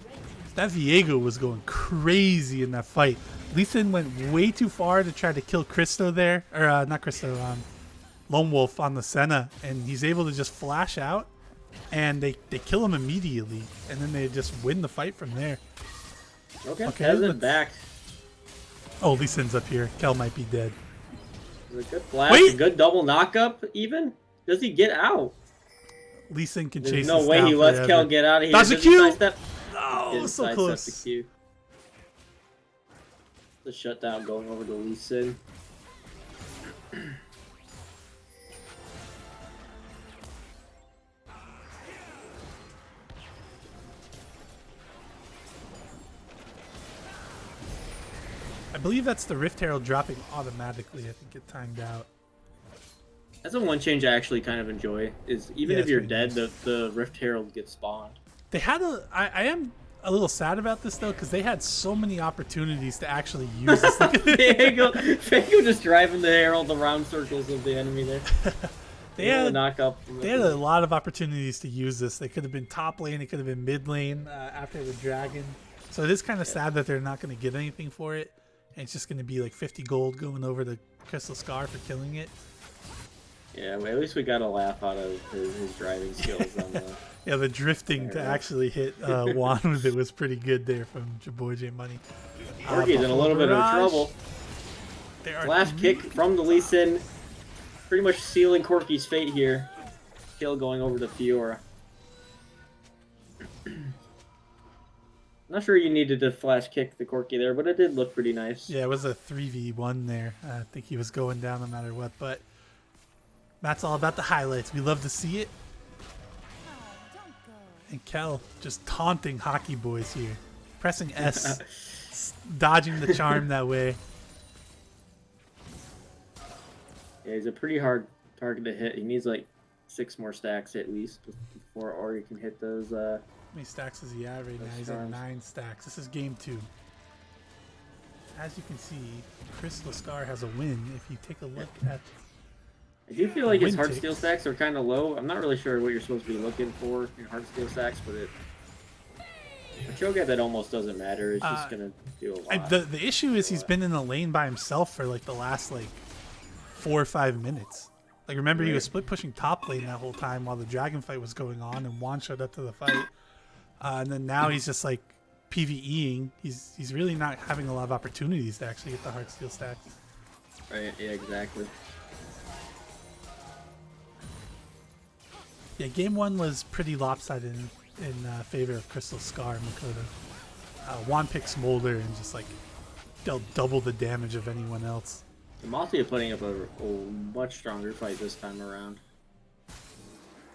That Viego was going crazy in that fight. Lee Sin went way too far to try to kill Christo there. Or, not Christo, Lone Wolf on the Senna. And he's able to just flash out. And they kill him immediately. And then they just win the fight from there. Okay, Kel's back. Oh, Lee Sin's up here. Kel might be dead. A good flash, a good double knockup even. Does he get out? Lee Sin can There's chase no this way down he lets forever. Kel get out of here. That's a Q! No, Oh, so close. The Q. The shutdown going over to Lee Sin. I believe that's the Rift Herald dropping automatically. I think it timed out. That's the one change I actually kind of enjoy. Is even Yeah, if it's you're pretty dead, nice. the Rift Herald gets spawned. They had I am a little sad about this though, because they had so many opportunities to actually use this. Fago just driving the Herald around circles of the enemy there. They had knock up. They had a lot of opportunities to use this. They could have been top lane. They could have been mid lane after the dragon. So it is kind of sad that they're not going to get anything for it. And it's just going to be like 50 gold going over to Crystal Scar for killing it. Yeah, well, at least we got a laugh out of his driving skills on the. Yeah, the drifting to actually hit Juan with it was pretty good there from Jaboy J Money. Corky's in a little bit of trouble. Flash kick from the Lee Sin. Pretty much sealing Corky's fate here. Kill going over to Fiora. Not sure you needed to flash kick the Corky there, but it did look pretty nice. Yeah, it was a 3v1 there. I think he was going down no matter what, but that's all about the highlights. We love to see it. And Kel just taunting Hockey Boys here. Pressing S, dodging the charm that way. Yeah, he's a pretty hard target to hit. He needs like 6 more stacks at least before Ori can hit those. How many stacks is he at right now? He's at charms. 9 stacks. This is game 2. As you can see, Crystal Scar has a win. If you take a look at... I do feel like his Win Heartsteel takes. stacks are kind of low. I'm not really sure what you're supposed to be looking for in Heartsteel stacks, but a Cho'Gath that almost doesn't matter. It's just going to do a lot. The issue is he's been in the lane by himself for like the last like 4 or 5 minutes. Like remember he was split pushing top lane that whole time while the dragon fight was going on, and Juan showed up to the fight. And then now he's just like PvEing. He's really not having a lot of opportunities to actually get the Heartsteel stacks. Right, yeah, exactly. Yeah, game 1 was pretty lopsided in favor of Crystal Scar and Makoto. Juan picked Smolder and just like dealt double the damage of anyone else. Demacia putting up a much stronger fight this time around.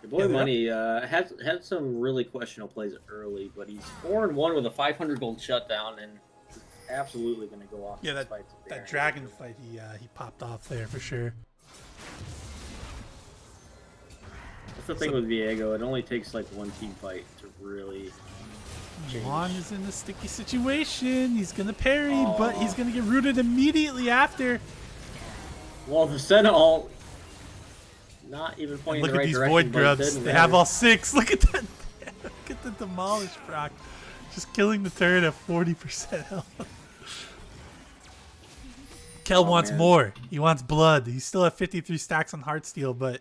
Your boy Yeah, Money had some really questionable plays early, but he's 4-1 with a 500 gold shutdown and he's absolutely going to go off. Yeah, this fight today. that dragon fight he popped off there for sure. That's the thing with Viego. It only takes like one team fight to really change. Juan is in a sticky situation. He's gonna parry, but he's gonna get rooted immediately after. Well, the Sentinel not even pointing Look in the at right these direction. void but it grubs. didn't They have matter. all 6. Look at that. Look at the demolish proc. Just killing the turret at 40% health. Kel wants man. more. He wants blood. He's still at 53 stacks on Heartsteel, but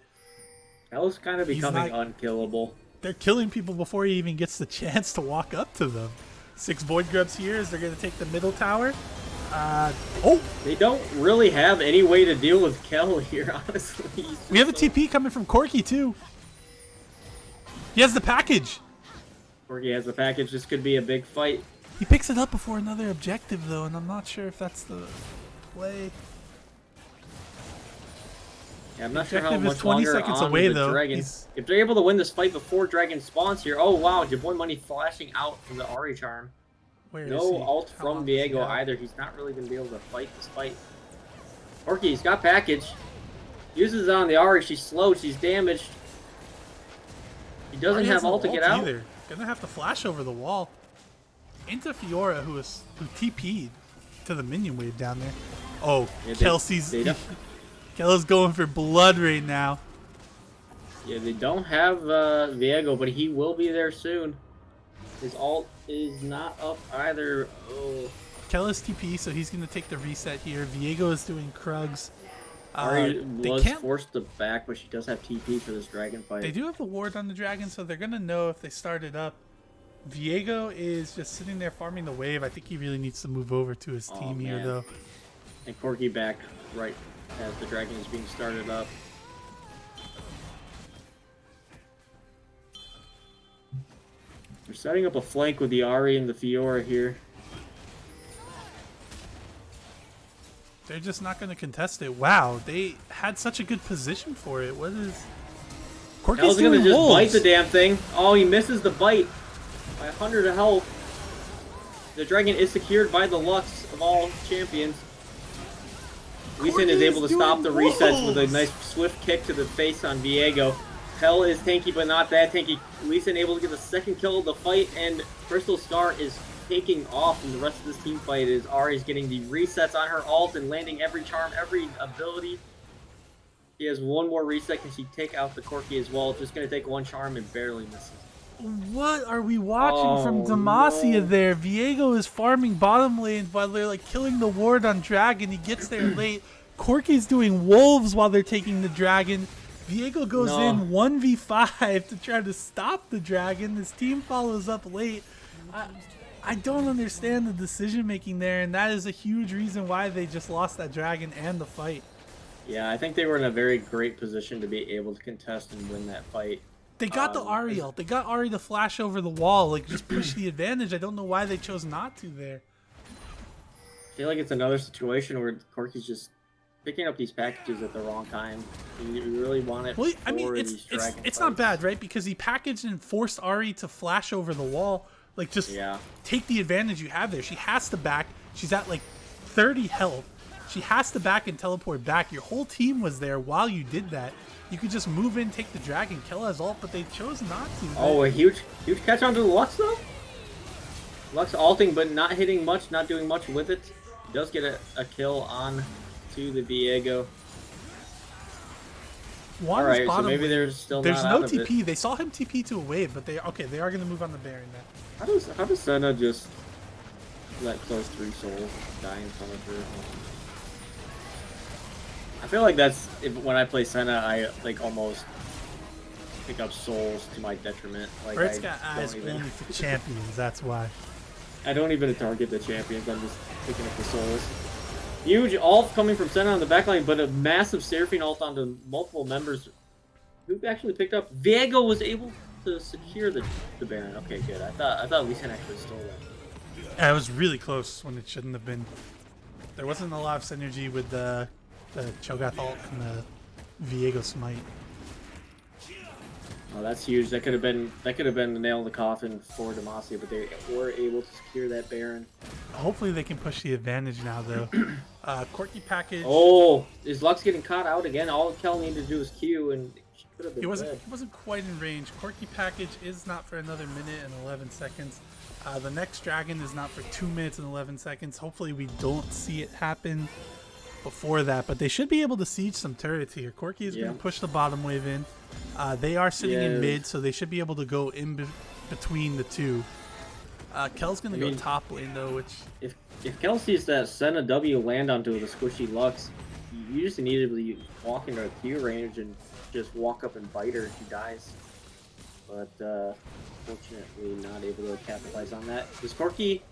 That was kind of He's becoming not- unkillable. they're killing people before he even gets the chance to walk up to them. 6 void grubs here as they're going to take the middle tower. They don't really have any way to deal with Kel here, honestly. He's We have a just so- TP coming from Corky too. He has the package. Corky has the package. This could be a big fight. He picks it up before another objective though, and I'm not sure if that's the play. Yeah, I'm not sure how Objective is much 20 longer seconds on away, the though. Dragon. He's- If they're able to win this fight before Dragon spawns here, oh wow, your boy Money flashing out from the Ari charm. Where is No he? ult How from long does he Viego have? either. He's not really going to be able to fight this fight. Corky's got package. Uses it on the Ari. She's slow. She's damaged. He doesn't Already have has no ult to get out. either. Gonna have to flash over the wall into Fiora, who TP'd to the minion wave down there. Oh, Yeah, Kelsey's. they don't- Kel's going for blood right now. Yeah, they don't have Viego, but he will be there soon. His ult is not up either. Oh. Kel is TP, so he's gonna take the reset here. Viego is doing Krugs. Ari They was can't. forced to back, but she does have TP for this dragon fight. They do have the ward on the dragon, so they're gonna know if they start it up. Viego is just sitting there farming the wave. I think he really needs to move over to his team here, man. though. And Corky back right as the dragon is being started up. They're setting up a flank with the Ari and the Fiora here. They're just not going to contest it. Wow, they had such a good position for it. What is... Corky's Hell's gonna doing just wolves. bite the damn thing. Oh, he misses the bite by 100 of health. The dragon is secured by the Lux of all champions. Lee Sin is able to stop the resets with a nice swift kick to the face on Viego. Hell is tanky, but not that tanky. Lee Sin able to get the second kill of the fight, and Crystal Scar is taking off, and the rest of this team fight is Ari's getting the resets on her ult and landing every charm, every ability. She has one more reset. Can she take out the Corki as well? Just going to take one charm and barely misses. What are we watching from Demacia there? Viego is farming bottom lane while they're like killing the ward on Dragon. He gets there late. Corky's doing wolves while they're taking the Dragon. Viego goes in 1v5 to try to stop the Dragon. His team follows up late. I don't understand the decision making there, and that is a huge reason why they just lost that Dragon and the fight. Yeah, I think they were in a very great position to be able to contest and win that fight. They got the Ari ult. They got Ari to flash over the wall, like just push the advantage. I don't know why they chose not to there. I feel like it's another situation where Corky's just picking up these packages at the wrong time. You really want it. Well, I mean, it's not bad, right? Because he packaged and forced Ari to flash over the wall. Like, just take the advantage you have there. She has to back. She's at like 30 health. She has to back and teleport back. Your whole team was there while you did that. You could just move in, take the dragon, kill us all, but they chose not to. Oh, a huge catch onto the Lux, though? Lux alting, but not hitting much, not doing much with it. He does get a kill on to the Viego. Alright, so maybe there's still there's not no out of TP. it. They saw him TP to a wave, but they are going to move on the Baron now. How does Senna just let those 3 souls die in front of her? I feel like that's when I play Senna, I like almost pick up souls to my detriment. Like Bert's got eyes only for champions. That's why. I don't even target the champions. I'm just picking up the souls. Huge ult coming from Senna on the backline, but a massive Seraphine ult onto multiple members. Who actually picked up? Viego was able to secure the Baron. Okay, good. I thought Lee Sin actually stole that. Yeah, it was really close when it shouldn't have been. There wasn't a lot of synergy with the Cho'Gath ult and the Viego smite. Oh, that's huge. That could have been the nail in the coffin for Demacia, but they were able to secure that Baron. Hopefully they can push the advantage now, though. Corky package. Oh, is Lux getting caught out again? All Kel needed to do was Q, and she could have been dead. He wasn't quite in range. Corky package is not for another minute and 11 seconds. The next dragon is not for 2 minutes and 11 seconds. Hopefully we don't see it happen before that, but they should be able to siege some turrets here. Corky is going to push the bottom wave in. They are sitting in mid, so they should be able to go in between the two. Kel's going to go top lane, though, which... If Kel sees that Senna W land onto the squishy Lux, you just need to be walking to a Q range and just walk up and bite her if she dies. But, fortunately, not able to capitalize on that. Does Corky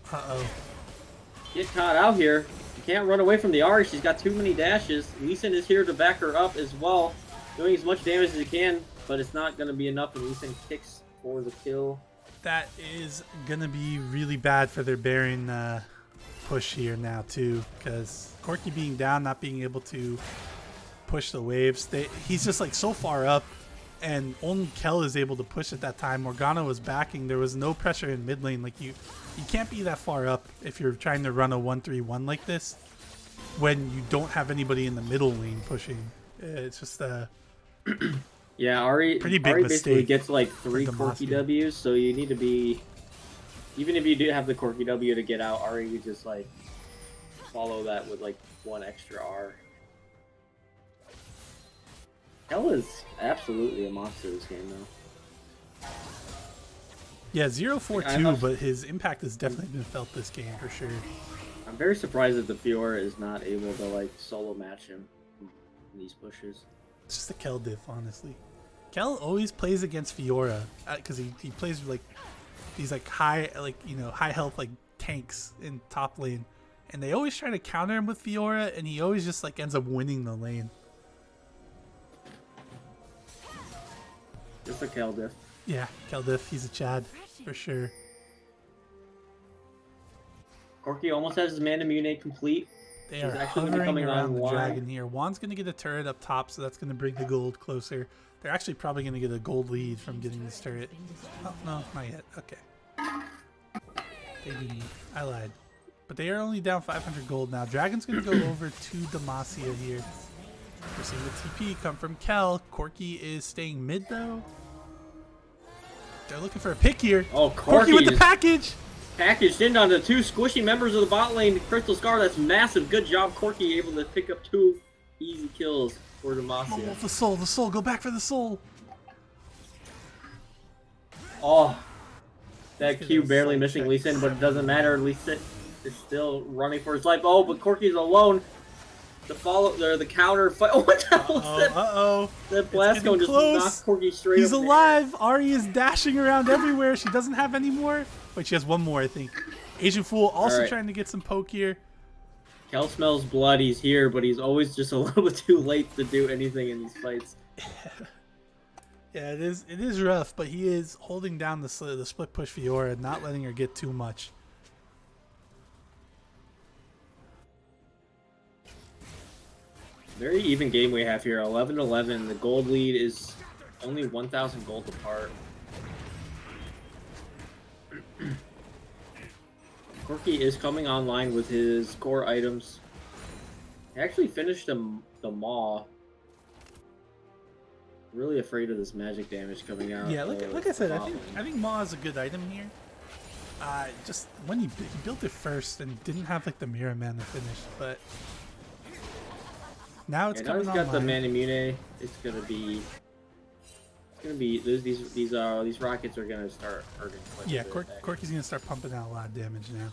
get caught out here? She can't run away from the Ari. She's got too many dashes. Lee Sin is here to back her up as well, doing as much damage as he can, but it's not going to be enough, and Lee Sin kicks for the kill. That is going to be really bad for their Baron push here now, too, because Corky being down, not being able to push the waves. He's just like so far up, and only Kel is able to push at that time. Morgana was backing. There was no pressure in mid lane. Like you can't be that far up if you're trying to run a 1-3-1 like this when you don't have anybody in the middle lane pushing. It's just yeah, Ari basically gets like 3 Corky W's, so you need to be, even if you do have the Corky W to get out, Ari, you just like follow that with like 1 extra R. Kel is absolutely a monster this game, though. Yeah, 0-4-2, but his impact has definitely been felt this game for sure. I'm very surprised that the Fiora is not able to like solo match him in these pushes. It's just a Kel diff, honestly. Kel always plays against Fiora because he plays like these like high health like tanks in top lane, and they always try to counter him with Fiora, and he always just like ends up winning the lane. Just a Kel diff. Yeah, Kel diff. He's a Chad for sure. Corky almost has his Mana Mune complete. They are actually hovering coming around the online. dragon here. Juan's going to get a turret up top, so that's going to bring the gold closer. They're actually probably going to get a gold lead from getting this turret. Oh, no, not yet. Okay. They do need. I lied. But they are only down 500 gold now. Dragon's going to go over to Demacia here. We're seeing the TP come from Kel. Corky is staying mid, though. They're looking for a pick here. Oh, Corky with the package! Packaged in on the two squishy members of the bot lane. Crystal Scar, that's massive. Good job, Corky, able to pick up 2 easy kills for Demacia. Oh, the soul. Go back for the soul. Oh, that Q barely missing Lee Sin, but it doesn't matter. Lee Sin is still running for his life. Oh, but Corky's alone. The counter fight. Oh, what the hell is that? Uh-oh. That blast cone just knocked Corky straight He's up alive. Ari is dashing around everywhere. She doesn't have any more. Wait, she has one more, I think. Asian Fool also trying to get some poke here. Kel smells blood. He's here, but he's always just a little bit too late to do anything in these fights. Yeah, it is rough, but he is holding down the split push Fiora, not letting her get too much. Very even game we have here. 11-11. The gold lead is only 1,000 gold apart. Corky is coming online with his core items. He actually finished the Maw. Really afraid of this magic damage coming out. Yeah, like I said, I think Maw is a good item here. Just when he built it first and didn't have like the Mirror Mana finish, but now it's coming now he's got the online. Manamune. It's gonna be these rockets are gonna start hurting. Yeah, Corky's gonna start pumping out a lot of damage now.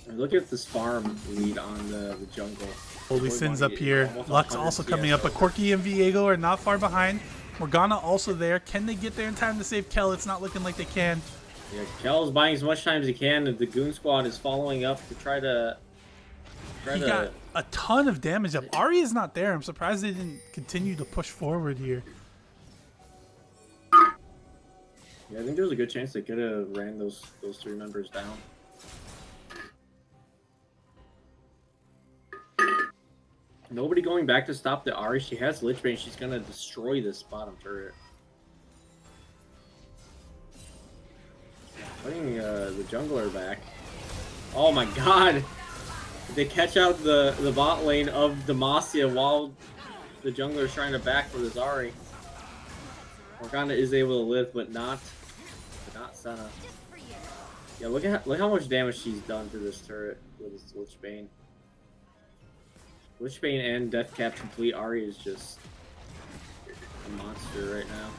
Look at this farm lead on the jungle. Holy Sin's up here. Lux also coming up, but Corky and Viego are not far behind. Morgana also there. Can they get there in time to save Kel? It's not looking like they can. Yeah, Kel's buying as much time as he can, and the Goon Squad is following up to try to. He got a ton of damage up. Ari is not there. I'm surprised they didn't continue to push forward here. Yeah, I think there's a good chance they could have ran those 3 members down. Nobody going back to stop the Ari. She has Lich Bane. She's gonna destroy this bottom turret. Putting the jungler back. Oh my god! They catch out the bot lane of Demacia while the jungler is trying to back for the Zari. Morgana is able to live, but not Senna. Yeah, look how much damage she's done to this turret with this Lich Bane. Lich Bane and Death Cap complete. Ari is just a monster right now.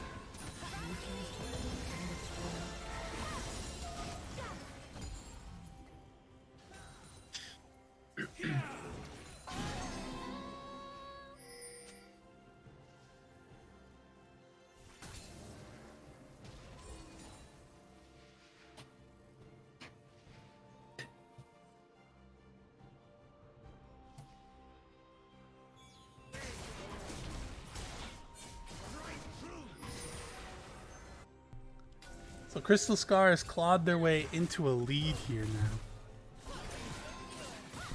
So Crystal Scar has clawed their way into a lead here now.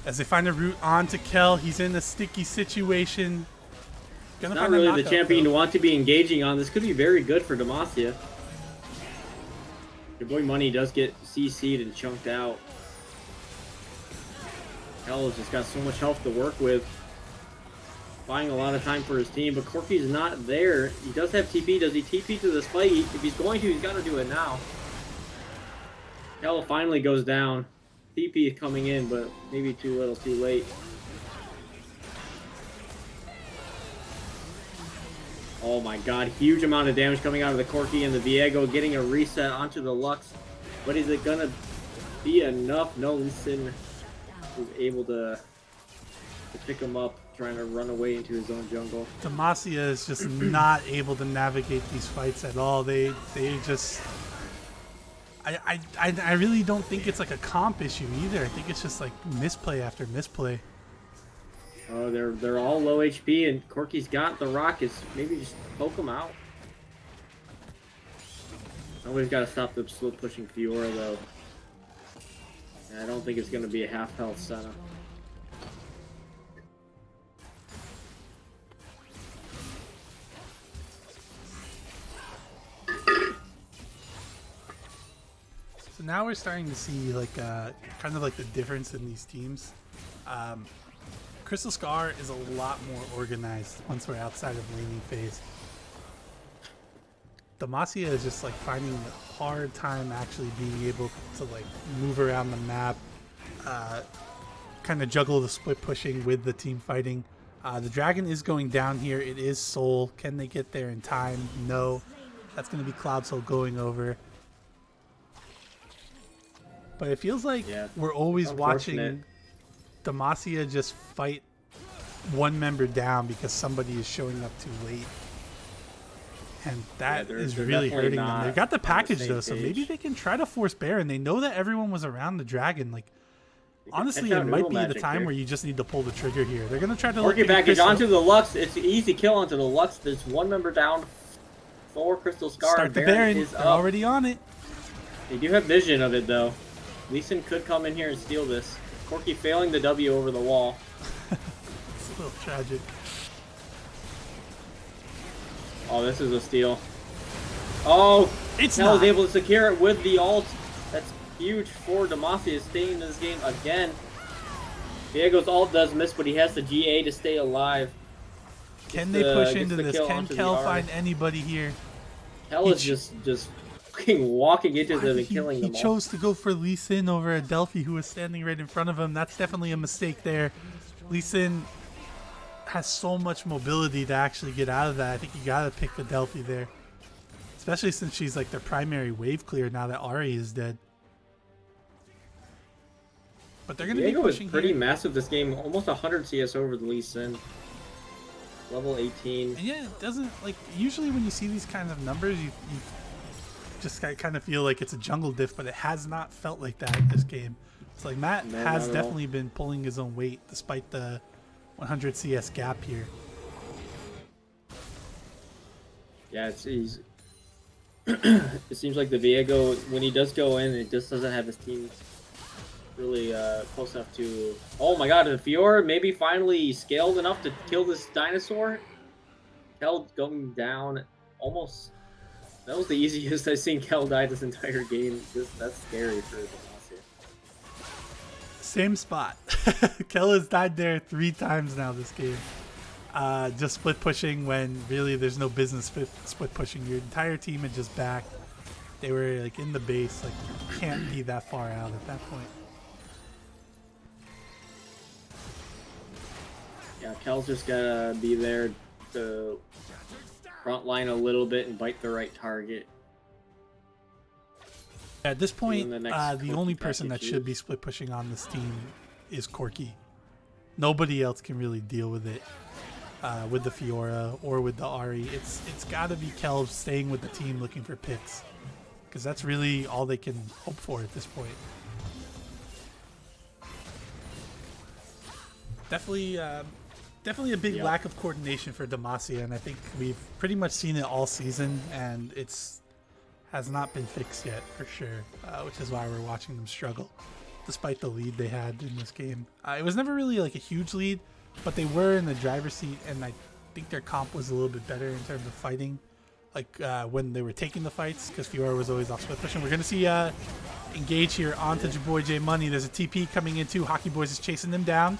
As they find a route on to Kel, he's in a sticky situation. Not really the champion to want to be engaging on. This could be very good for Demacia. Your boy Money does get CC'd and chunked out. Kel has just got so much health to work with. Buying a lot of time for his team, but Corky's not there. He does have TP. Does he TP to this fight? If he's going to, he's got to do it now. Kel finally goes down. TP is coming in, but maybe too little, too late. Oh my god, huge amount of damage coming out of the Corky and the Viego, getting a reset onto the Lux. But is it gonna be enough? No, Lee Sin was able to pick him up, trying to run away into his own jungle. Demacia is just not able to navigate these fights at all. They just... I really don't think it's like a comp issue either. I think it's just like misplay after misplay. Oh, they're all low HP, and Corky's got the rockets. Maybe just poke them out. Nobody's got to stop the slow pushing Fiora though. I don't think it's going to be a half health Senna. So now we're starting to see like kind of like the difference in these teams. Crystal Scar is a lot more organized once we're outside of laning phase. Demacia is just like finding a hard time actually being able to like move around the map, kind of juggle the split pushing with the team fighting. The dragon is going down here. It is Soul. Can they get there in time? No. That's going to be Cloud Soul going over. But it feels like we're always watching Demacia just fight one member down because somebody is showing up too late. And that is really hurting them. They've got the package though, so maybe they can try to force Baron. They know that everyone was around the dragon. Like, honestly, it might be the time where you just need to pull the trigger here. They're going to try to Orchid package onto the Lux. It's an easy kill onto the Lux. There's one member down for Crystal Scar. Start the Baron. They're already on it. They do have vision of it though. Lee Sin could come in here and steal this. Corki failing the W over the wall. It's a little tragic. Oh, this is a steal. Oh, Kel is able to secure it with the ult. That's huge for Demacia staying in this game again. Diego's ult does miss, but he has the GA to stay alive. Can they push into this? Can Kel find anybody here? Kel is just fucking walking into them and killing them all. He chose to go for Lee Sin over a Delphi who was standing right in front of him. That's definitely a mistake there. Lee Sin has so much mobility to actually get out of that. I think you gotta pick the Delphi there. Especially since she's like their primary wave clear now that Ahri is dead. But they're gonna be pushing is pretty here. massive this game. Almost 100 CS over the Lee Sin. Level 18. And yeah, it doesn't, like, usually when you see these kinds of numbers, you just kind of feel like it's a jungle diff, but it has not felt like that in this game. It's like Matt has definitely been pulling his own weight despite the 100 CS gap here. Yeah, it seems like the Viego, when he does go in, it just doesn't have his team really close enough to... Oh my god, the Fiora maybe finally scaled enough to kill this dinosaur? Kel going down almost... That was the easiest I've seen Kel die this entire game. That's scary for Demacia. Same spot. Kel has died there 3 times now this game. Just split pushing when really there's no business split pushing. Your entire team had just backed. They were like in the base. Like, you can't be that far out at that point. Yeah, Kel's just gotta be there to front line a little bit and bite the right target. At this point, the only person that should be split pushing on this team is Corki. Nobody else can really deal with it with the Fiora or with the Ahri. It's got to be Kel staying with the team looking for picks, because that's really all they can hope for at this point. Definitely a big lack of coordination for Demacia, and I think we've pretty much seen it all season, and has not been fixed yet for sure, which is why we're watching them struggle, despite the lead they had in this game. It was never really like a huge lead, but they were in the driver's seat, and I think their comp was a little bit better in terms of fighting, like when they were taking the fights, because Fiora was always off split pushing. We're going to see engage here onto Jaboy J Money. There's a TP coming in too. Hockey Boys is chasing them down.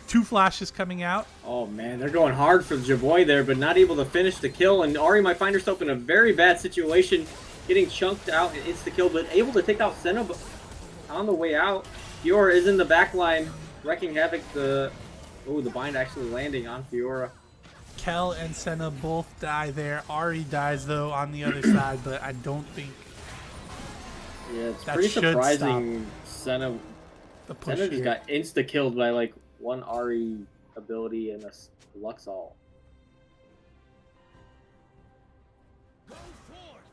2 flashes coming out. Oh man, they're going hard for Jaboy there, but not able to finish the kill. And Ahri might find herself in a very bad situation, getting chunked out and insta-kill, but able to take out Senna on the way out. Fiora is in the back line, wrecking havoc. The bind actually landing on Fiora. Kel and Senna both die there. Ahri dies though on the other side, but I don't think. Yeah, it's pretty surprising. Senna just got insta-killed by like one Ahri ability and a Lux ult.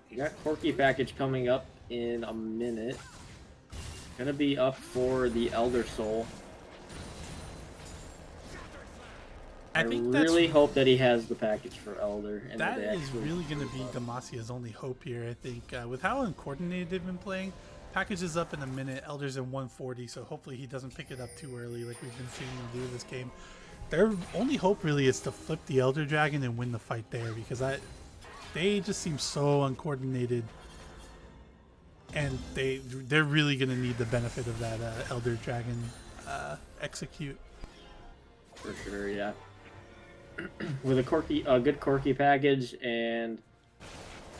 We got Corki package coming up in a minute. Gonna be up for the Elder Soul. I really hope that he has the package for Elder. And that is really going to be Demacia's only hope here, I think. With how uncoordinated they've been playing, Package is up in a minute. Elder's in 140, so hopefully he doesn't pick it up too early like we've been seeing him do this game. Their only hope really is to flip the Elder Dragon and win the fight there, because they just seem so uncoordinated, and they're really gonna need the benefit of that Elder Dragon execute. For sure, yeah. With a good Corki package and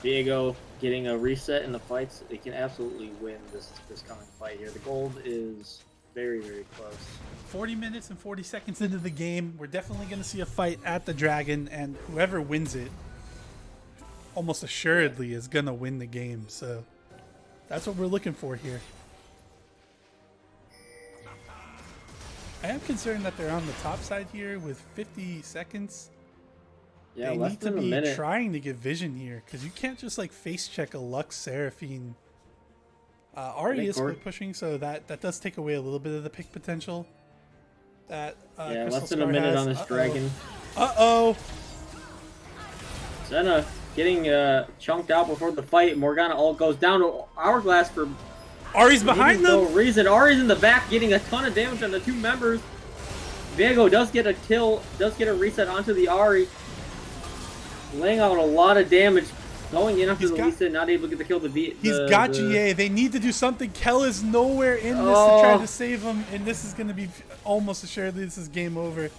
Diego getting a reset in the fights, they can absolutely win this coming fight here. The gold is very, very close. 40 minutes and 40 seconds into the game, we're definitely going to see a fight at the Dragon, and whoever wins it almost assuredly is going to win the game. So that's what we're looking for here. I am concerned that they're on the top side here with 50 seconds. Yeah, they less need to than a be minute. trying to get vision here, because you can't just like face check a Lux Seraphine. Ari is pushing, so that does take away a little bit of the pick potential. That yeah, Crystal less than a Scar minute has. on this dragon. Uh-oh. Senna getting chunked out before the fight. Morgana all goes down to Hourglass for Ari's behind no them. reason. Ari's in the back getting a ton of damage on the two members. Viego does get a kill, does get a reset onto the Ari. Laying out a lot of damage. Going in after the reset, not able to get the kill. He's got GA. They need to do something. Kel is nowhere in this to try to save him, and this is going to be almost assuredly this is game over.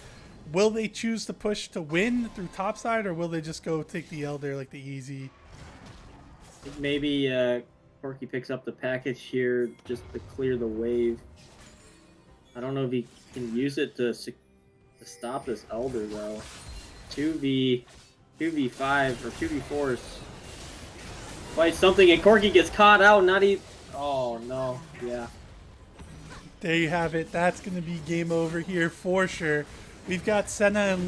Will they choose to push to win through topside, or will they just go take the Elder like the easy? Maybe Corki picks up the package here just to clear the wave. I don't know if he can use it to stop this Elder though. 2v5 or 2v4s. Fight something, and Corki gets caught out. Not even. Oh no! Yeah. There you have it. That's going to be game over here for sure. We've got Senna and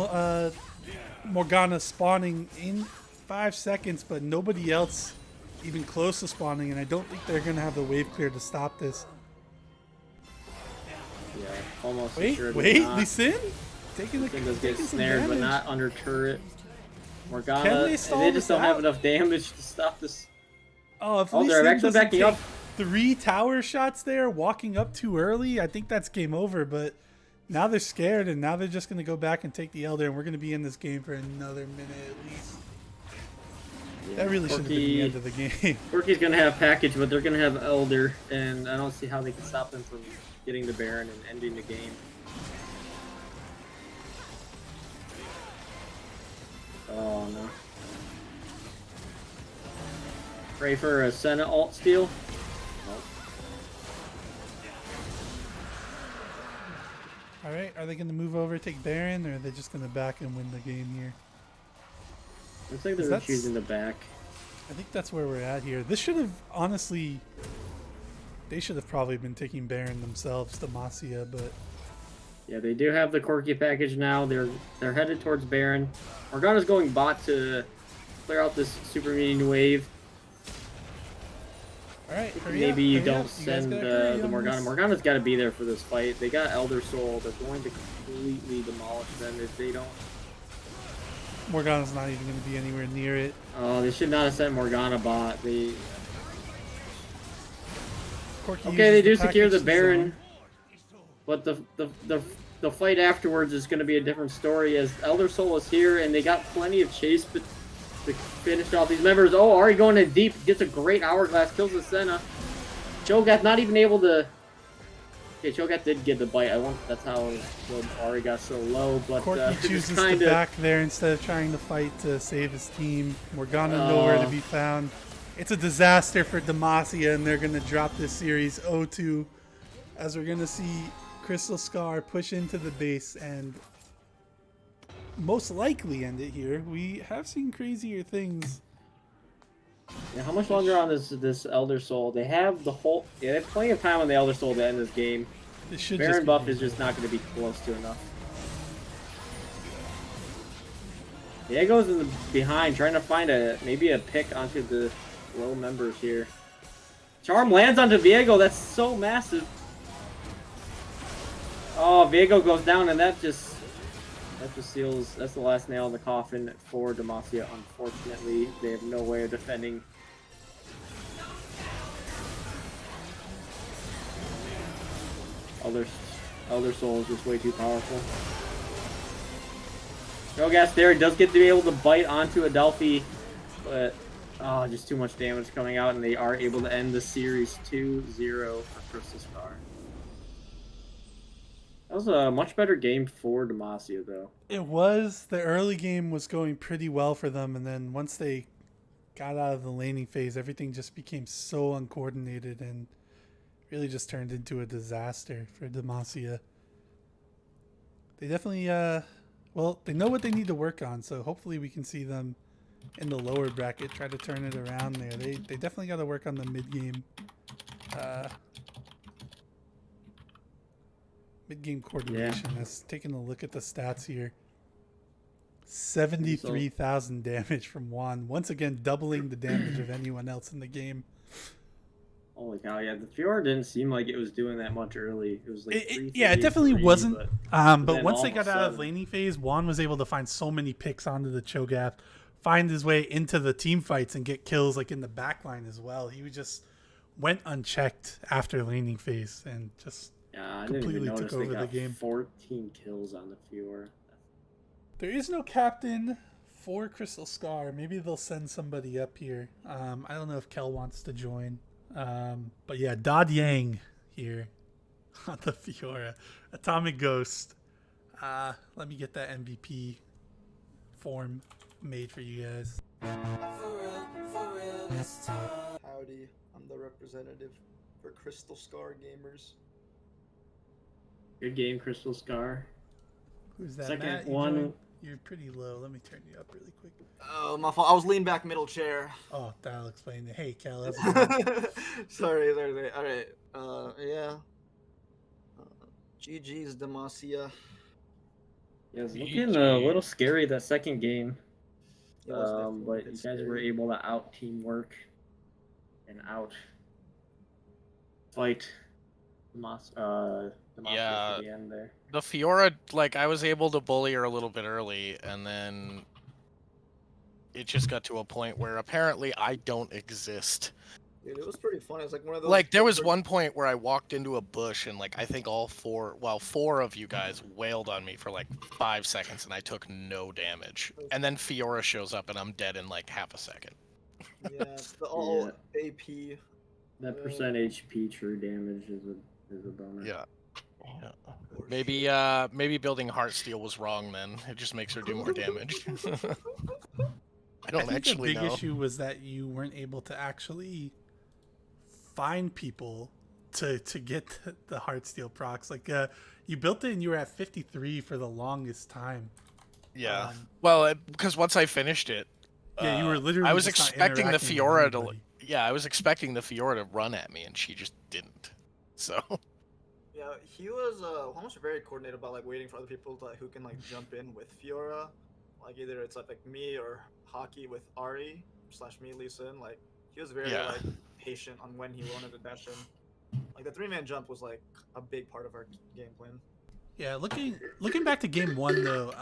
Morgana spawning in 5 seconds, but nobody else even close to spawning, and I don't think they're going to have the wave clear to stop this. Yeah, almost. Wait, sure Lee Sin? Taking the does get snared, but not under turret. Morgana, Can they they stall just this don't have out? enough damage to stop this. Oh, if Oh, Lee they're Sin actually doesn't backing take up. 3 tower shots there, walking up too early, I think that's game over, but now they're scared, and now they're just going to go back and take the Elder, and we're going to be in this game for another minute at least. Yeah, That really should have been the end of the game. Corki's gonna have package, but they're gonna have Elder, and I don't see how they can stop them from getting the Baron and ending the game. Oh no. Pray for a Senna alt steal. Nope. Alright, are they going to move over, take Baron, or are they just going to back and win the game here? Looks like they're That's- choosing the back. I think that's where we're at here. This should have, honestly, they should have probably been taking Baron themselves, Demacia, but Yeah, they do have the Corki package now. They're headed towards Baron. Morgana's going bot to clear out this super mean wave. alright, Maybe you don't send the Morgana. Morgana's got to be there for this fight. They got Elder Soul. They're going to completely demolish them if they don't. Morgana's not even going to be anywhere near it. Oh, they should not have sent Morgana bot. They Corki okay. They do uses the secure the package Baron, zone. but the fight afterwards is going to be a different story. As Elder Soul is here, and they got plenty of chase, but to finish off these members. Oh, Ari going in deep, gets a great Hourglass, kills the Senna. Cho'Gath not even able to. Okay, Cho'Gath did get the bite. That's how Ari got so low. But Corki chooses kind to of back there instead of trying to fight to save his team. Morgana nowhere to be found. It's a disaster for Demacia, and they're going to drop this series 0-2 as we're going to see Crystal Scar push into the base and most likely end it here. We have seen crazier things. Yeah, how much longer on this Elder Soul? They have the whole. Yeah, they have plenty of time on the Elder Soul to end this game. It should Baron just be buff is just not going to be close to enough. Diego's in the behind, trying to find maybe a pick onto the low members here. Charm lands onto Viego. That's so massive. Oh, Viego goes down, and that just seals. That's the last nail in the coffin for Demacia. Unfortunately, they have no way of defending. Elder Soul is just way too powerful. Drogas there does get to be able to bite onto Adelphi, but just too much damage coming out, and they are able to end the series 2-0 for Crystal Scar. That was a much better game for Demacia, though. It was. The early game was going pretty well for them, and then once they got out of the laning phase, everything just became so uncoordinated and really just turned into a disaster for Demacia. They definitely, they know what they need to work on, so hopefully we can see them in the lower bracket try to turn it around there. They definitely got to work on the mid-game. Mid-game coordination. That's taking a look at the stats here. 73,000 damage from Juan. Once again, doubling the damage of anyone else in the game. Holy cow, yeah. The Fiora didn't seem like it was doing that much early. It was like it definitely wasn't. But once they got out of sudden, laning phase, Juan was able to find so many picks onto the Cho'Gath, find his way into the team fights and get kills like in the backline as well. He just went unchecked after laning phase and just I didn't even completely notice took over they got the game. 14 kills on the Fiora. There is no captain for Crystal Scar. Maybe they'll send somebody up here. I don't know if Kel wants to join. But yeah, Dodd Yang here on the Fiora. Atomic Ghost. Let me get that MVP form made for you guys. Howdy, I'm the representative for Crystal Scar Gamers. Good game, Crystal Scar. Who's that? Second Matt, one. You're pretty low. Let me turn you up really quick. Oh, my fault. I was leaning back middle chair. Oh, that'll explain it. Hey, Cal. How's it going? Sorry. All right. Yeah. GG's Demacia. Yeah, it's looking a little scary that second game. It was definitely a But bit you guys were scary. able to out teamwork and out fight Demacia Yeah. for the end there. The Fiora, like, I was able to bully her a little bit early, and then it just got to a point where apparently I don't exist. Dude, it was pretty fun. It was like one of those. Like, there was one point where I walked into a bush, and, like, I think four of you guys wailed on me for, like, 5 seconds, and I took no damage. And then Fiora shows up, and I'm dead in, like, half a second. Yeah, it's the all AP. That percent HP true damage is a bonus. Yeah. Maybe building Heartsteel was wrong then. It just makes her do more damage. I don't think actually the big know. issue was that you weren't able to actually find people to get the Heartsteel procs. Like you built it and you were at 53 for the longest time. Yeah. Well, because once I finished it, Yeah, you were literally. I was just not expecting the interacting with Fiora to. anybody. Yeah, I was expecting the Fiora to run at me, and she just didn't. So. Yeah, he was almost very coordinated about like waiting for other people to, who can like jump in with Fiora. Like either it's like me or Hockey with Ari / me Lee Sin. Like he was very like patient on when he wanted to dash in. Like the 3-man jump was like a big part of our game plan. Yeah, looking back to game one though,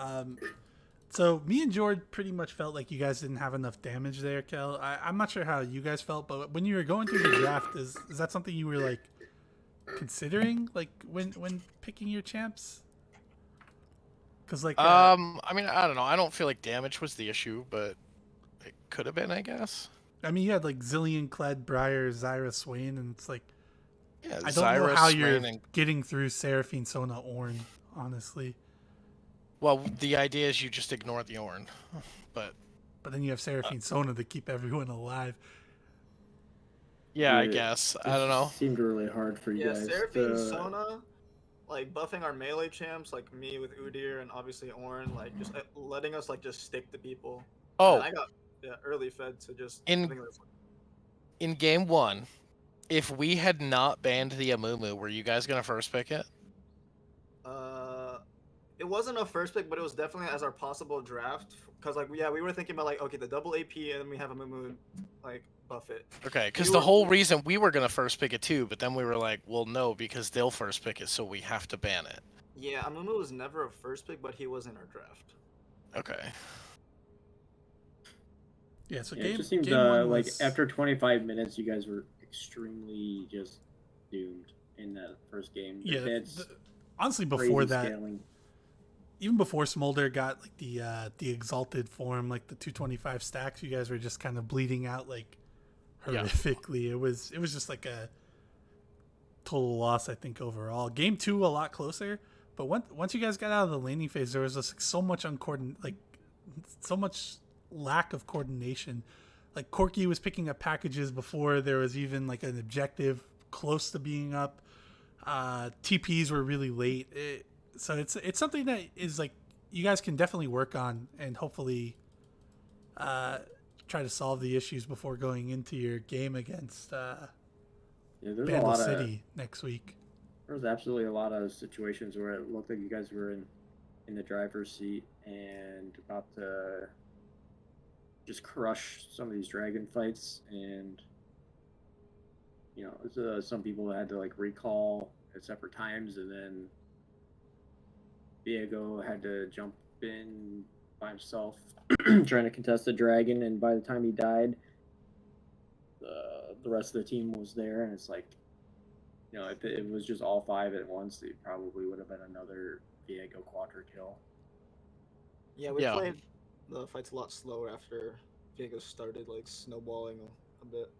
so me and Jord pretty much felt like you guys didn't have enough damage there, Kel. I'm not sure how you guys felt, but when you were going through the draft, is that something you were like considering, like when picking your champs? Because like, I mean, I don't know. I don't feel like damage was the issue, but it could have been, I guess. I mean, you had like Zillion, Kled, Briar, Zyra, Swain, and it's like, Yeah, I don't know how you're Swain, and... getting through Seraphine, Sona, Ornn, honestly. Well, the idea is you just ignore the Ornn, but then you have Seraphine, Sona to keep everyone alive. yeah, I guess. I don't know. Seemed really hard for you Yeah, guys. Seraphine, Sona, like buffing our melee champs, like me with Udyr and obviously Ornn, like just letting us like just stick to people. Oh, and I got early fed to just in game one, if we had not banned the Amumu, were you guys gonna first pick it? It wasn't a first pick, but it was definitely as our possible draft. Cause like we were thinking about like okay, the double AP and then we have Amumu like buff it. Okay, because the whole reason we were gonna first pick it too, but then we were like, well, no, because they'll first pick it, so we have to ban it. Yeah, Amumu was never a first pick, but he was in our draft. Okay. Yeah, so it just game seemed one like was... after 25 minutes, you guys were extremely just doomed. in the first game. Yeah, That's honestly, crazy before that, scaling. even before Smolder got like the exalted form, like the 225 stacks, you guys were just kind of bleeding out like horrifically. It was just like a total loss, I think, overall. Game 2 a lot closer, but once you guys got out of the laning phase, there was just like, so much lack of coordination. Like Corky was picking up packages before there was even like an objective close to being up. TPs were really late. So it's something that is like you guys can definitely work on and hopefully try to solve the issues before going into your game against Bandle City next week. There was absolutely a lot of situations where it looked like you guys were in the driver's seat and about to just crush some of these dragon fights, and some people had to like recall at separate times, and then Diego had to jump in by himself trying to contest the dragon, and by the time he died, the rest of the team was there, and it's like, if it was just all 5 at once, it probably would have been another Diego quadra kill. Yeah, we played the fights a lot slower after Diego started like snowballing a bit.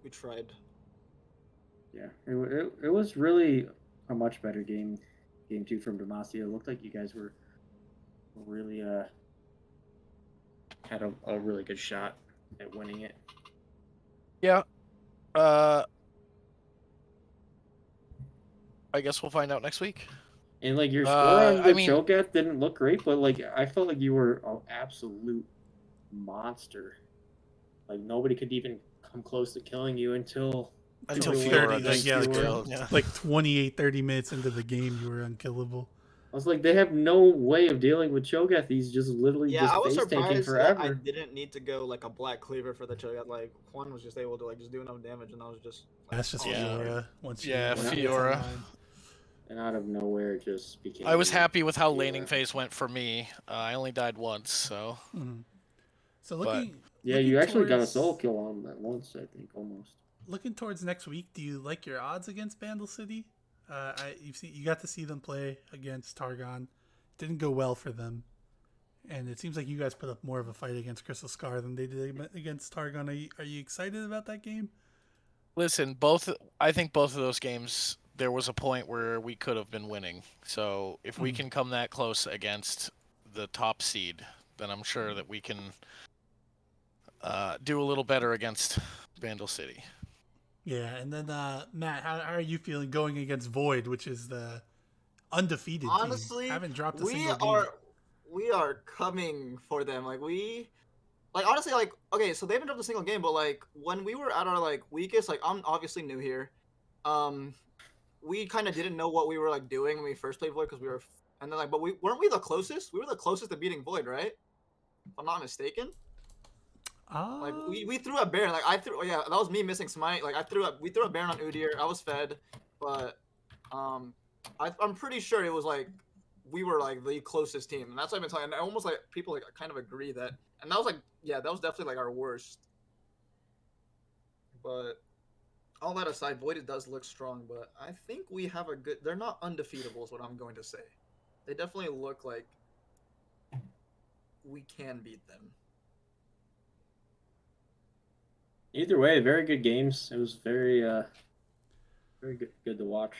We tried. Yeah, it was really a much better game 2 from Demacia. It looked like you guys were really had a really good shot at winning it. Yeah. I guess we'll find out next week. And like your score on the Cho'Gath didn't look great, but like I felt like you were an absolute monster. Like nobody could even come close to killing you until 30, like 28, 30 minutes into the game, you were unkillable. I was like, they have no way of dealing with Cho'Gath. He's just literally I was face tanking surprised forever. that I didn't need to go like a black cleaver for the Cho'Gath. Like Juan was just able to like just do enough damage, and I was just. Like, that's just Fiora. Fiora. And out of nowhere, it just became. I was happy with how laning phase went for me. I only died once, so. Mm-hmm. So looking. Yeah, you actually got a solo kill on that once, I think, almost. Looking towards next week, do you like your odds against Bandle City? You got to see them play against Targon. Didn't go well for them, and it seems like you guys put up more of a fight against Crystal Scar than they did against Targon. Are you excited about that game? Listen, I think both of those games, there was a point where we could have been winning. So if we can come that close against the top seed, then I'm sure that we can do a little better against Bandle City. Yeah, and then Matt, how are you feeling going against Void, which is the undefeated honestly, team? Haven't dropped a single game. We are coming for them. Honestly, okay, so they haven't dropped a single game, but like when we were at our like weakest, like I'm obviously new here. We kind of didn't know what we were like doing when we first played Void because we were, and then but weren't we the closest? We were the closest to beating Void, right? If I'm not mistaken. Like we threw a Baron. Like that was me missing Smite. Like we threw a Baron on Udyr. I was fed, but I'm pretty sure it was like we were like the closest team, and that's what I've been telling. And I almost like people like kind of agree that, and that was like that was definitely like our worst. But all that aside, Void does look strong, but I think we have a good. They're not undefeatable, is what I'm going to say. They definitely look like we can beat them. Either way, very good games. It was very good to watch.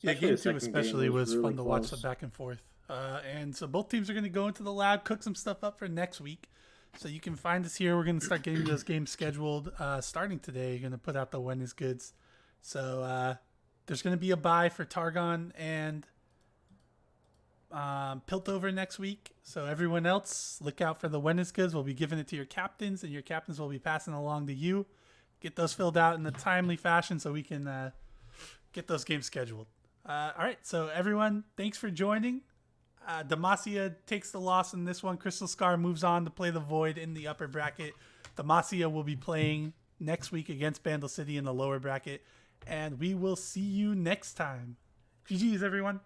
Yeah, game 2 especially was really fun to watch the back and forth. And so both teams are going to go into the lab, cook some stuff up for next week. So you can find us here. We're going to start getting those games scheduled starting today. You're going to put out the when is goods. So there's going to be a bye for Targon and Piltover next week. So everyone else, look out for the when is goods. We'll be giving it to your captains, and your captains will be passing along to you. Get those filled out in a timely fashion so we can get those games scheduled. All right, so everyone, thanks for joining. Demacia takes the loss in this one. Crystal Scar moves on to play the Void in the upper bracket. Demacia will be playing next week against Bandle City in the lower bracket. And we will see you next time. GG's, everyone.